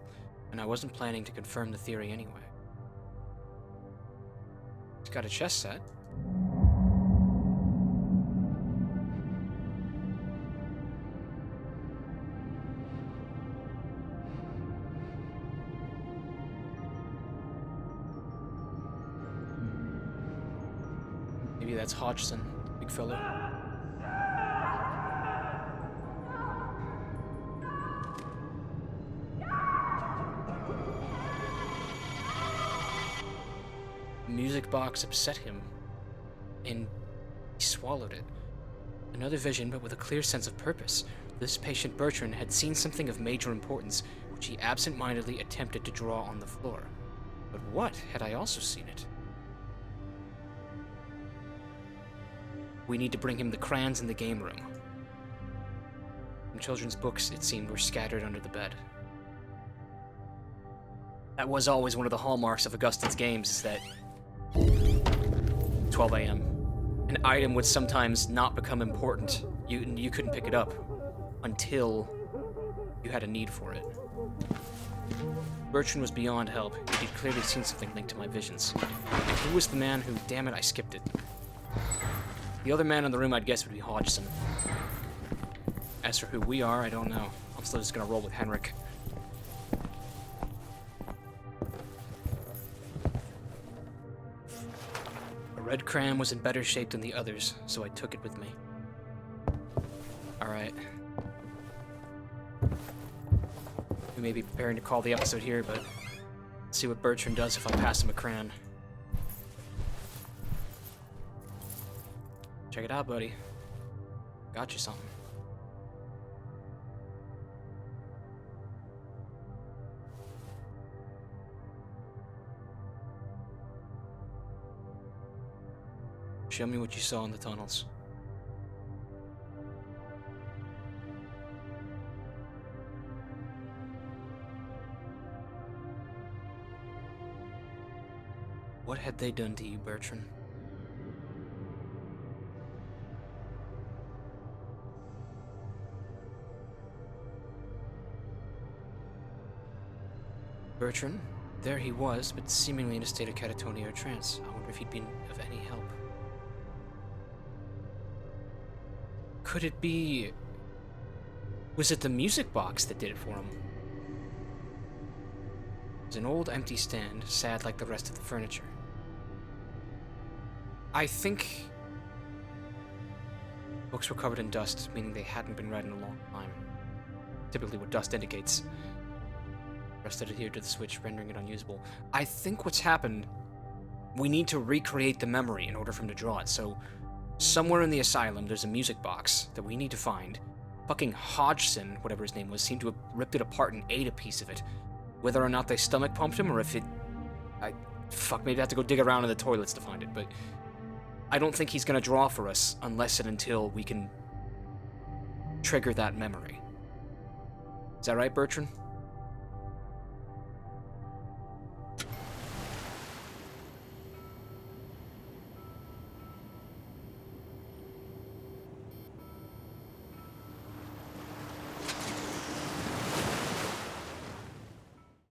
and I wasn't planning to confirm the theory anyway. He's got a chess set. Maybe that's Hodgson, big fella. The music box upset him, and he swallowed it. Another vision, but with a clear sense of purpose. This patient Bertrand had seen something of major importance, which he absent-mindedly attempted to draw on the floor. But what had I also seen it? We need to bring him the crayons in the game room. Some children's books, it seemed, were scattered under the bed. That was always one of the hallmarks of Augustine's games, is that 12 a.m. An item would sometimes not become important. You couldn't pick it up until you had a need for it. Bertrand was beyond help. He'd clearly seen something linked to my visions. And who was the man who... Damn it, I skipped it. The other man in the room I'd guess would be Hodgson. As for who we are, I don't know. I'm still just gonna roll with Henrik. A red cram was in better shape than the others, so I took it with me. Alright. We may be preparing to call the episode here, but let's see what Bertrand does if I pass him a cran. Check it out, buddy. Got you something. Show me what you saw in the tunnels. What had they done to you, Bertrand? Bertrand, there he was, but seemingly in a state of catatonia or trance. I wonder if he'd been of any help. Could it be... Was it the music box that did it for him? It was an old empty stand, sad like the rest of the furniture. I think... Books were covered in dust, meaning they hadn't been read in a long time. Typically what dust indicates. Rest adhered to the switch, rendering it unusable. I think what's happened... We need to recreate the memory in order for him to draw it, so... Somewhere in the asylum, there's a music box that we need to find. Fucking Hodgson, whatever his name was, seemed to have ripped it apart and ate a piece of it. Whether or not they stomach pumped him, or if it... Fuck, maybe I have to go dig around in the toilets to find it, but... I don't think he's gonna draw for us unless and until we can... trigger that memory. Is that right, Bertrand?